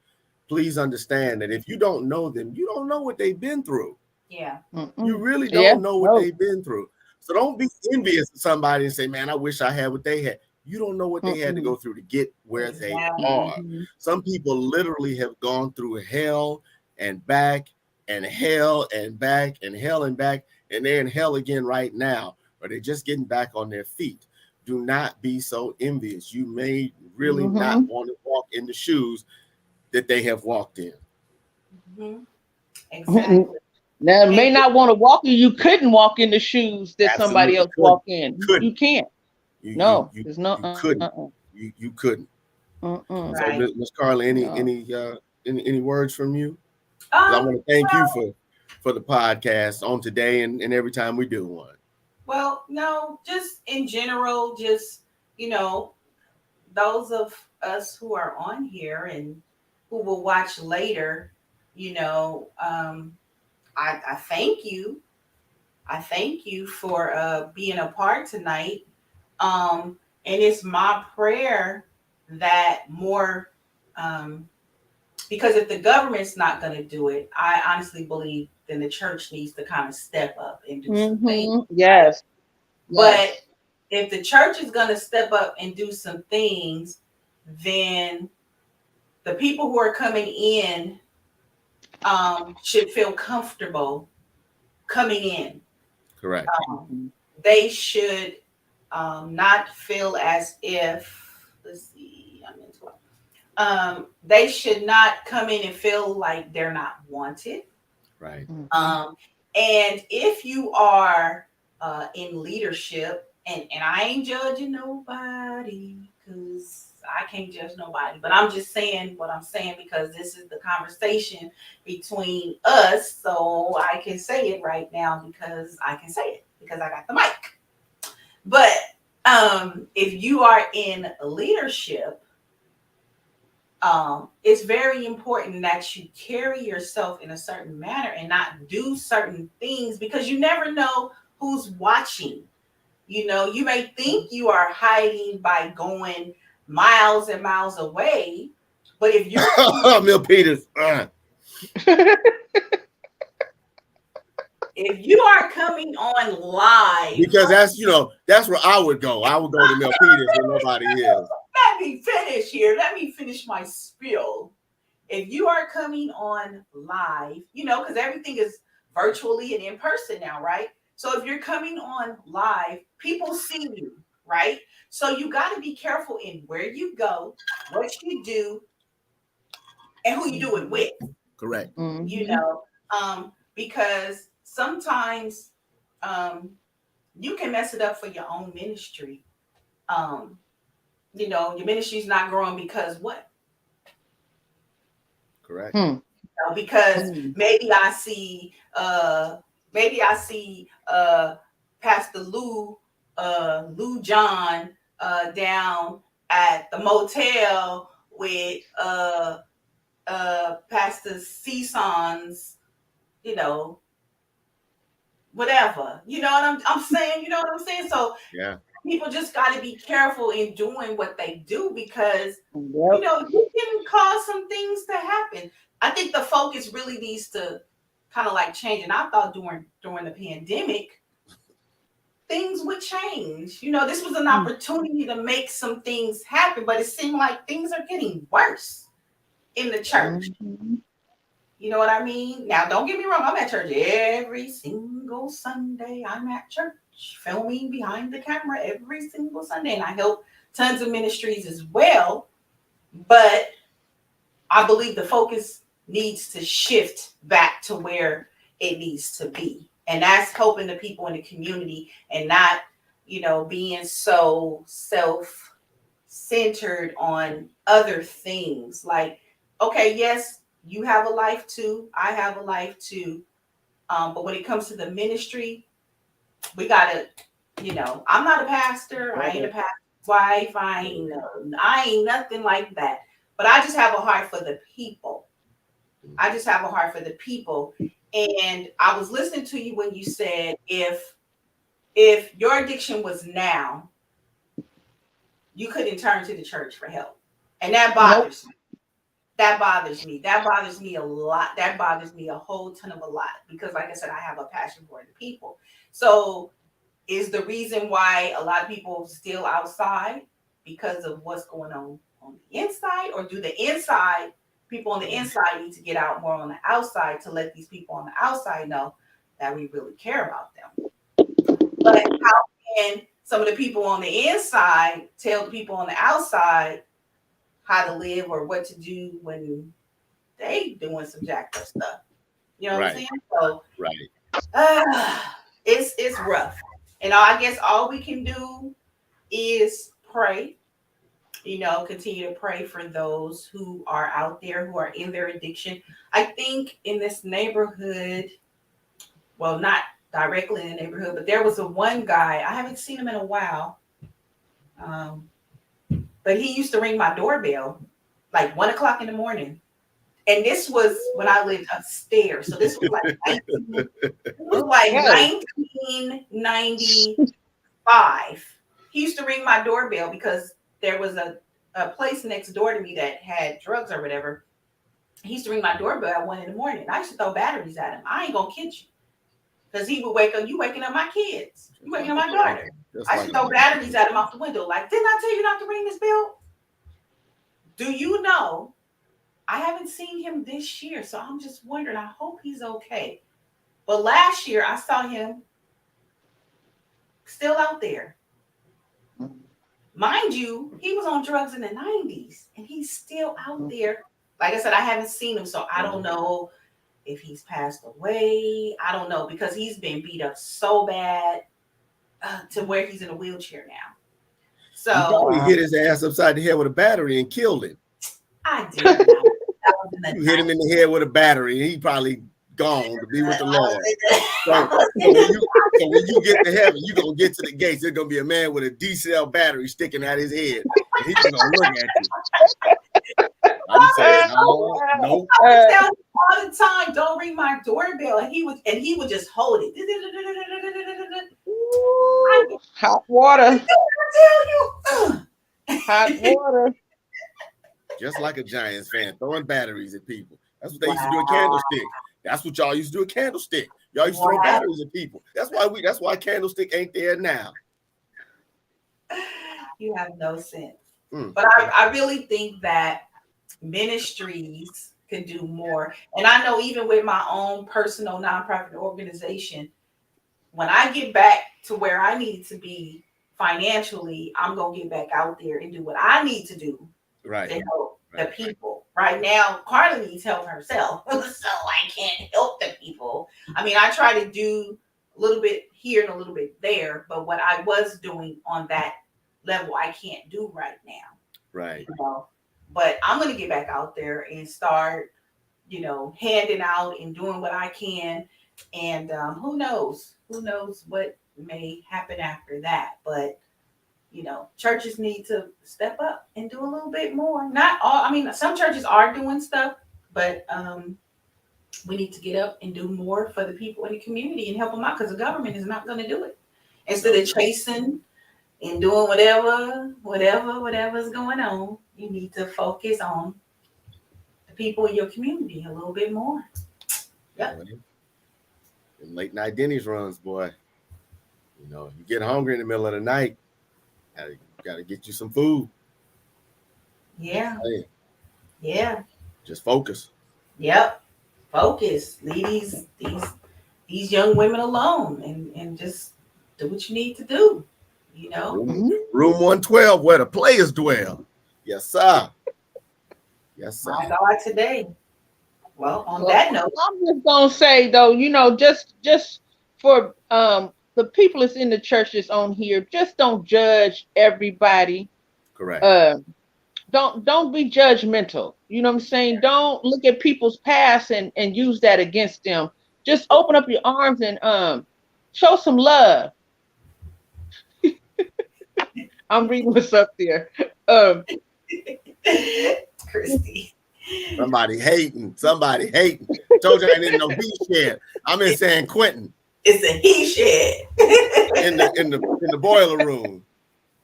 Please understand that if you don't know them, you don't know what they've been through. Yeah. You really don't know what they've been through. So don't be envious of somebody and say, man, I wish I had what they had. You don't know what they had to go through to get where they are. Mhm. Some people literally have gone through hell and back and hell and back and hell and back, and they're in hell again right now, or they're just getting back on their feet. Do not be so envious. You may really not want to walk in the shoes that they have walked in. Mhm. Exactly. Now, And may not want to walk in. You couldn't walk in the shoes that somebody Absolutely else walk in. couldn't. You can't. You you No, you there's no. you couldn't. You couldn't. So, Mm-mm. right. Miss Carla, No. any words from you? 'Cause I want to thank you for the podcast on today and every time we do one. Well, no, just in general, just, you know, those of us who are on here and who will watch later, I thank you. I thank you for being a part tonight. And it's my prayer that more, because if the government's not going to do it, I honestly believe then the church needs to kind of step up and do some things. Yes. But if the church is going to step up and do some things, then the people who are coming in should feel comfortable coming in. Correct. They should not feel as if, let's see, I'm into it. They should not come in and feel like they're not wanted. Right. And if you are in leadership, and I ain't judging nobody because I can't judge nobody, but I'm just saying what I'm saying because this is the conversation between us. So I can say it right now because I can say it because I got the mic. But if you are in leadership, it's very important that you carry yourself in a certain manner and not do certain things because you never know who's watching. You may think you are hiding by going miles and miles away, but if you're Mill Peters. if you are coming on live, Because that's where I would go. I would go to Mill Peters where nobody is. let me finish here. Let me finish my spiel. If you are coming on live, because everything is virtually and in person now, right? So if you're coming on live, people see you, right? So you got to be careful in where you go, what you do, and who you do it with. Correct. Because sometimes you can mess it up for your own ministry. Your ministry's not growing because what? Correct. Because maybe I see Pastor Lou John down at the motel with Pastor Season's, whatever. You know what I'm saying? You know what I'm saying? So yeah, people just got to be careful in doing what they do because you can cause some things to happen. I think the focus really needs to kind of like change. And I thought during the pandemic, things would change. This was an opportunity to make some things happen, but it seemed like things are getting worse in the church. You know what I mean? Now, don't get me wrong. I'm at church every single Sunday. I'm at church filming behind the camera every single Sunday. And I help tons of ministries as well. But I believe the focus needs to shift back to where it needs to be. And that's helping the people in the community and not, being so self-centered on other things. Like, okay, yes, you have a life too. I have a life too. But when it comes to the ministry, we gotta, I'm not a pastor. I ain't a pastor's wife. I ain't nothing like that. But I just have a heart for the people. And I was listening to you when you said if your addiction was now, you couldn't turn to the church for help. And that bothers me. That bothers me. That bothers me a lot. That bothers me a whole ton of a lot because, like I said, I have a passion for the people. So is the reason why a lot of people still outside because of what's going on the inside, or do the inside people on the inside need to get out more on the outside to let these people on the outside know that we really care about them? But how can some of the people on the inside tell the people on the outside how to live or what to do when they doing some jacked up stuff? You know what I'm saying? So it's rough. And I guess all we can do is pray, continue to pray for those who are out there who are in their addiction. I think in this neighborhood, well, not directly in the neighborhood, but there was one guy, I haven't seen him in a while. But he used to ring my doorbell like 1 o'clock in the morning. And this was when I lived upstairs. So this was like 1995. He used to ring my doorbell because there was a place next door to me that had drugs or whatever. He used to ring my doorbell at 1 in the morning. I used to throw batteries at him. I ain't gonna kid you. Because he would wake up, you waking up my kids. You waking up my daughter. I used to throw batteries at him off the window. Like, didn't I tell you not to ring this bell? Do you know? I haven't seen him this year, so I'm just wondering. I hope he's okay. But last year, I saw him still out there. Mind you, he was on drugs in the 90s, and he's still out there. Like I said, I haven't seen him, so I don't know if he's passed away. I don't know, because he's been beat up so bad to where he's in a wheelchair now. So he probably hit his ass upside the head with a battery and killed him. I did not. You hit him in the head with a battery, and he probably gone to be with the Lord. So when you get to heaven, you're going to get to the gates. There's going to be a man with a D-cell battery sticking out his head. And he's going to look at you. I'm saying, no. I would tell him all the time, don't ring my doorbell. And he would just hold it. Ooh, hot water. I tell you. Hot water. Just like a Giants fan, throwing batteries at people. That's what they used to do at Candlestick. That's what y'all used to do at Candlestick. Y'all used to throw batteries at people. That's why Candlestick ain't there now. You have no sense. But I really think that ministries can do more. And I know even with my own personal nonprofit organization, when I get back to where I need to be financially, I'm going to get back out there and do what I need to do to help the people. Right now, Carla needs help herself, so I can't help the people. I mean, I try to do a little bit here and a little bit there, but what I was doing on that level, I can't do right now. Right. But I'm going to get back out there and start, handing out and doing what I can. And who knows what may happen after that. But, churches need to step up and do a little bit more. Not all, some churches are doing stuff, but we need to get up and do more for the people in the community and help them out, because the government is not going to do it. Instead of chasing and doing whatever's going on, you need to focus on the people in your community a little bit more. Yep. Late night Denny's runs, boy. You get hungry in the middle of the night, got to get you some food. Yeah. Yeah. Just focus. Yep. Focus. Leave these young women alone and just do what you need to do. Room 112, where the players dwell. Yes, sir. Yes, sir. My God, today. Well, on that note, I'm just gonna say though, just for the people that's in the churches on here, just don't judge everybody. Correct. Don't be judgmental. You know what I'm saying? Don't look at people's past and use that against them. Just open up your arms and show some love. I'm reading what's up there. Christy. Somebody hating. Told you I ain't in no he shed. I'm in San Quentin. It's a he shed. in the boiler room.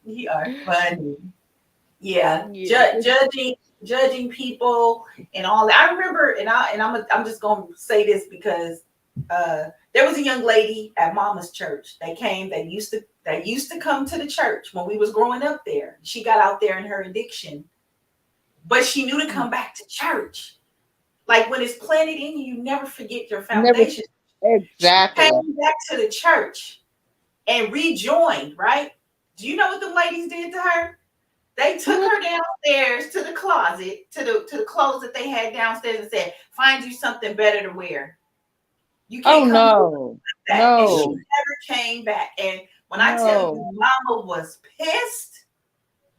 You are funny. Yeah. Judging people and all that. I remember, and I'm just gonna say this because there was a young lady at Mama's church that that used to come to the church when we was growing up there. She got out there in her addiction, but she knew to come back to church. Like when it's planted in you, you never forget your foundation. Exactly. She came back to the church and rejoined, right? Do you know what the ladies did to her? They took her downstairs to the closet, to the clothes that they had downstairs, and said, "Find you something better to wear. You can't come No. back." No. And she never came back. And when I tell you, Mama was pissed.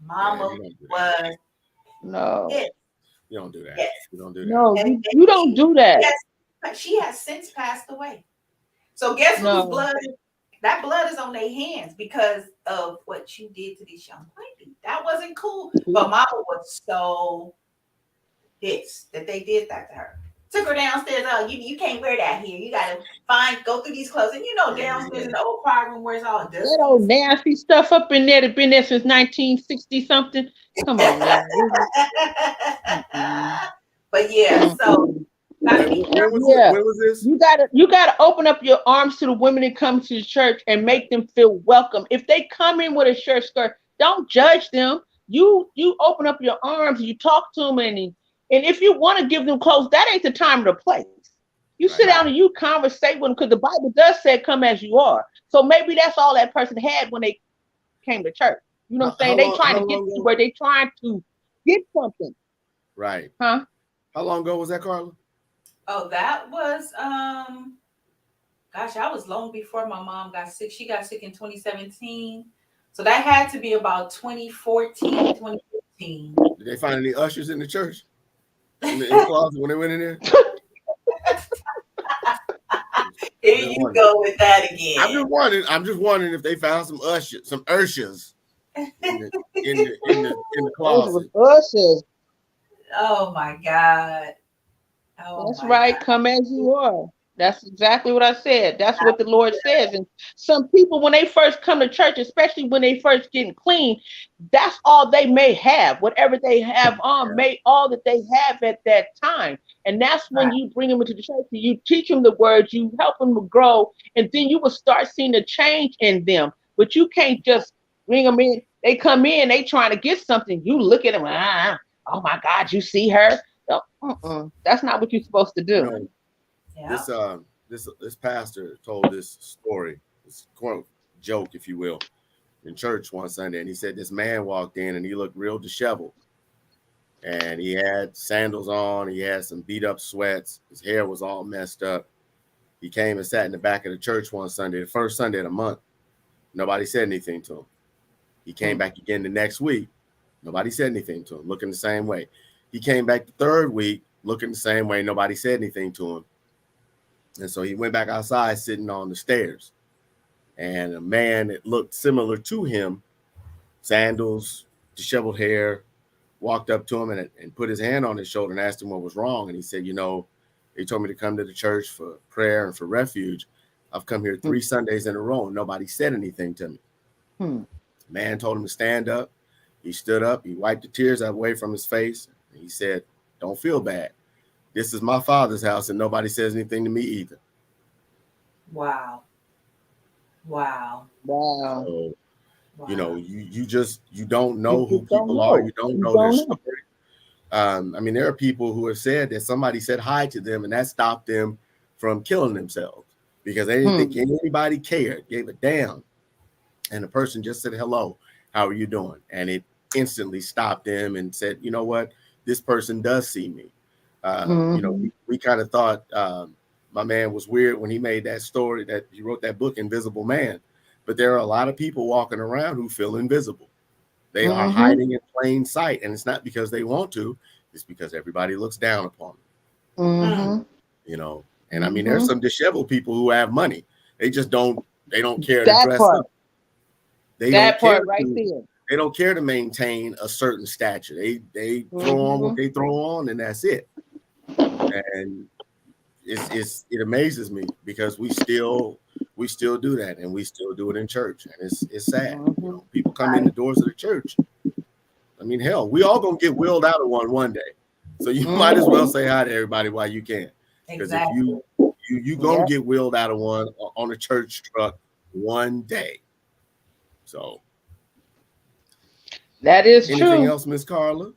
Mama was no. pissed. You don't do that. Yes. You don't do that. No, And you don't do that. She has since passed away. So guess whose blood? That blood is on their hands because of what you did to this young lady. That wasn't cool. But Mama was so pissed that they did that to her. Took her downstairs. Oh, you can't wear that here. You gotta go through these clothes. And you know, downstairs in the old choir room where it's all dusty. That old nasty stuff up in there that's been there since 1960 something. Come on now. But yeah, so when was this? You gotta open up your arms to the women that come to the church and make them feel welcome. If they come in with a shirt skirt, don't judge them. You open up your arms, you talk to them, and if you want to give them clothes, that ain't the time or the place. You sit down and you conversate with them because the Bible does say come as you are. So maybe that's all that person had when they came to church. You know what I'm saying? They trying to get to where they trying to get something. Right. Huh? How long ago was that, Carla? Oh, that was gosh, I was long before my mom got sick. She got sick in 2017. So that had to be about 2014, 2015. Did they find any ushers in the church? In the closet when they went in there? Here you go with that again. I'm just wondering if they found some ushers in the closet. Ushers. Oh my God. Oh, that's right. God. Come as you are. That's exactly what I said. That's what the Lord says. And some people, when they first come to church, especially when they first getting clean, that's all they may have. Whatever they have on, all that they have at that time. And that's when you bring them into the church, you teach them the words, you help them to grow, and then you will start seeing a change in them. But you can't just bring them in. They come in, they trying to get something. You look at them, oh my God, you see her? No, that's not what you're supposed to do. You know, this pastor told this story, this quote joke, if you will, in church one Sunday, and he said this man walked in and he looked real disheveled, and he had sandals on, he had some beat up sweats, his hair was all messed up. He came and sat in the back of the church one Sunday, the first Sunday of the month. Nobody said anything to him. He came back again the next week. Nobody said anything to him, looking the same way. He came back the third week, looking the same way. Nobody said anything to him. And so he went back outside, sitting on the stairs. And a man that looked similar to him, sandals, disheveled hair, walked up to him and put his hand on his shoulder and asked him what was wrong. And he said, you know, they told me to come to the church for prayer and for refuge. I've come here 3 Sundays in a row and nobody said anything to me. Man told him to stand up. He stood up. He wiped the tears away from his face. And he said, don't feel bad. This is my Father's house and nobody says anything to me either. Wow. So, you know, you don't know who people are. You don't know their story. I mean, there are people who have said that somebody said hi to them and that stopped them from killing themselves because they didn't think anybody cared, gave a damn. And the person just said, hello, how are you doing? And it instantly stopped them and said, you know what? This person does see me. You know, we kind of thought my man was weird when he made that story, that he wrote that book, Invisible Man. But there are a lot of people walking around who feel invisible. They are hiding in plain sight. And it's not because they want to. It's because everybody looks down upon them. You know, and I mean, there's some disheveled people who have money. They just don't care to dress up. They don't care to maintain a certain stature. They throw on what they throw on, and that's it. And it amazes me because we still do that, and we still do it in church, and it's sad. You know, people come in the doors of the church. I mean, hell, we all gonna get wheeled out of one day, so you might as well say hi to everybody while you can, because if you gonna get wheeled out of one on a church truck one day. So That is anything true. else, Miss Carla?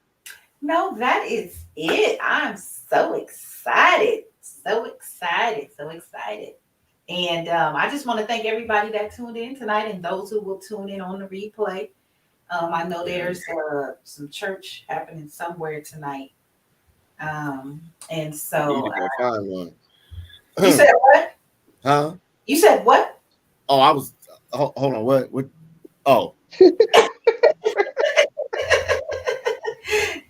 No, that is it. I'm so excited. So excited. So excited. And I just want to thank everybody that tuned in tonight and those who will tune in on the replay. I know there's some church happening somewhere tonight. And You so need to go find one. you said what? Huh? You said what? Oh, I was. Hold on. What? Oh,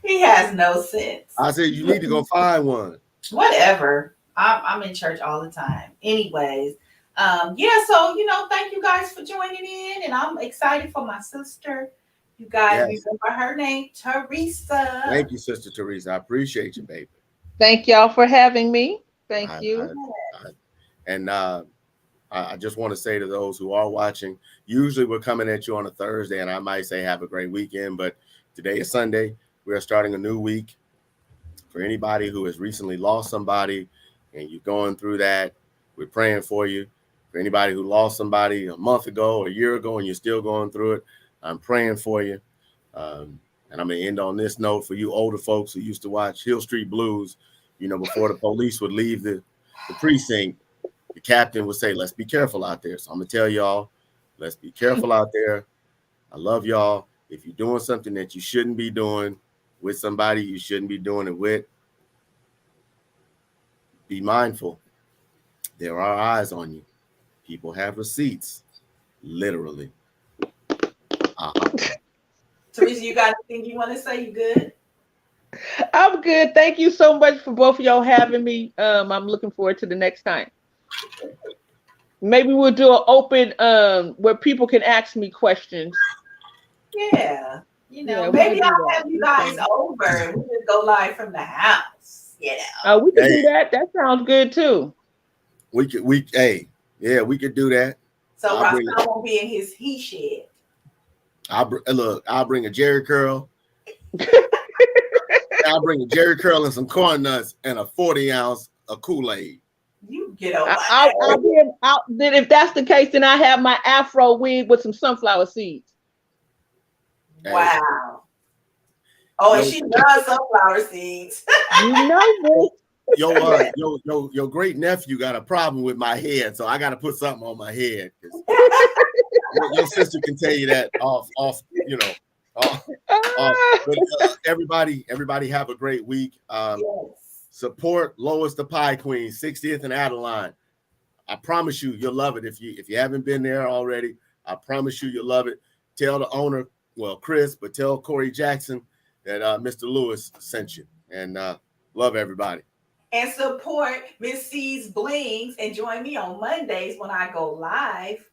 He has no sense. I said you need to go find one. Whatever. I'm in church all the time. Anyways, yeah. So thank you guys for joining in, and I'm excited for my sister. You guys Yes. remember her name, Teresa. Thank you, Sister Teresa. I appreciate you, baby. Thank y'all for having me. Thank I, you. and I just want to say to those who are watching, usually we're coming at you on a Thursday, and I might say have a great weekend, but today is Sunday. We are starting a new week. For anybody who has recently lost somebody and you're going through that, we're praying for you. For anybody who lost somebody a month ago or a year ago and you're still going through it, I'm praying for you. And I'm going to end on this note for you older folks who used to watch Hill Street Blues. Before the police would leave the precinct, the captain would say, let's be careful out there. So I'm going to tell y'all, let's be careful out there. I love y'all. If you're doing something that you shouldn't be doing with somebody you shouldn't be doing it with, be mindful. There are eyes on you. People have receipts, literally. Teresa, you got anything you want to say? You good? I'm good. Thank you so much for both of y'all having me. I'm looking forward to the next time. Maybe we'll do an open where people can ask me questions. Yeah. Yeah, maybe we can do I'll that. have you guys over and we just go live from the house. We can do that. That sounds good too. We could do that. So Roscoe won't be in his he shed. I'll bring a Jerry curl. I'll bring a Jerry curl and some corn nuts and a 40-ounce of Kool-Aid. You get over I'll be out. Then if that's the case, then I have my afro wig with some sunflower seeds. Wow. Oh, and she loves sunflower seeds. You know this. Your great nephew got a problem with my head, so I got to put something on my head. Your sister can tell you that off. But everybody have a great week. Yes. Support Lois the Pie Queen, 60th and Adeline. I promise you'll love it. If you haven't been there already, I promise you'll love it. Tell the owner, well, Chris, but tell Corey Jackson that Mr. Lewis sent you. And love everybody. And support Miss C's Blings and join me on Mondays when I go live.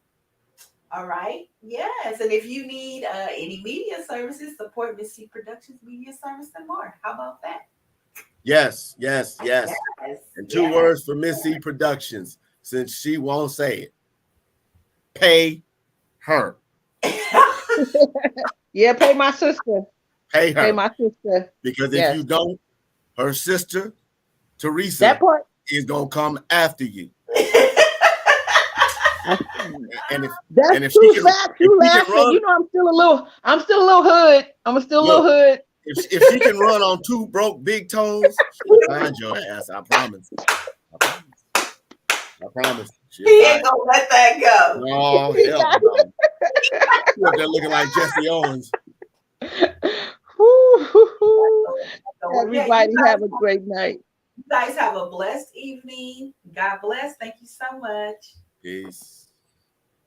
All right. Yes. And if you need any media services, support Miss C Productions Media Service and more. How about that? Yes. And two words for Miss C Productions, since she won't say it. Pay her. Yeah, pay my sister. Pay her. Pay my sister. Because if you don't, her sister, Teresa, that part is going to come after you. and if too she can, fast, you laughing. Run, I'm still a little hood. I'm still a little hood. If she can run on two broke big toes, she'll find your ass. I promise. I promise. He ain't gonna let that go. Oh, hell no. She's up there looking like Jesse Owens. Everybody have a great night. You guys have a blessed evening. God bless. Thank you so much. Peace.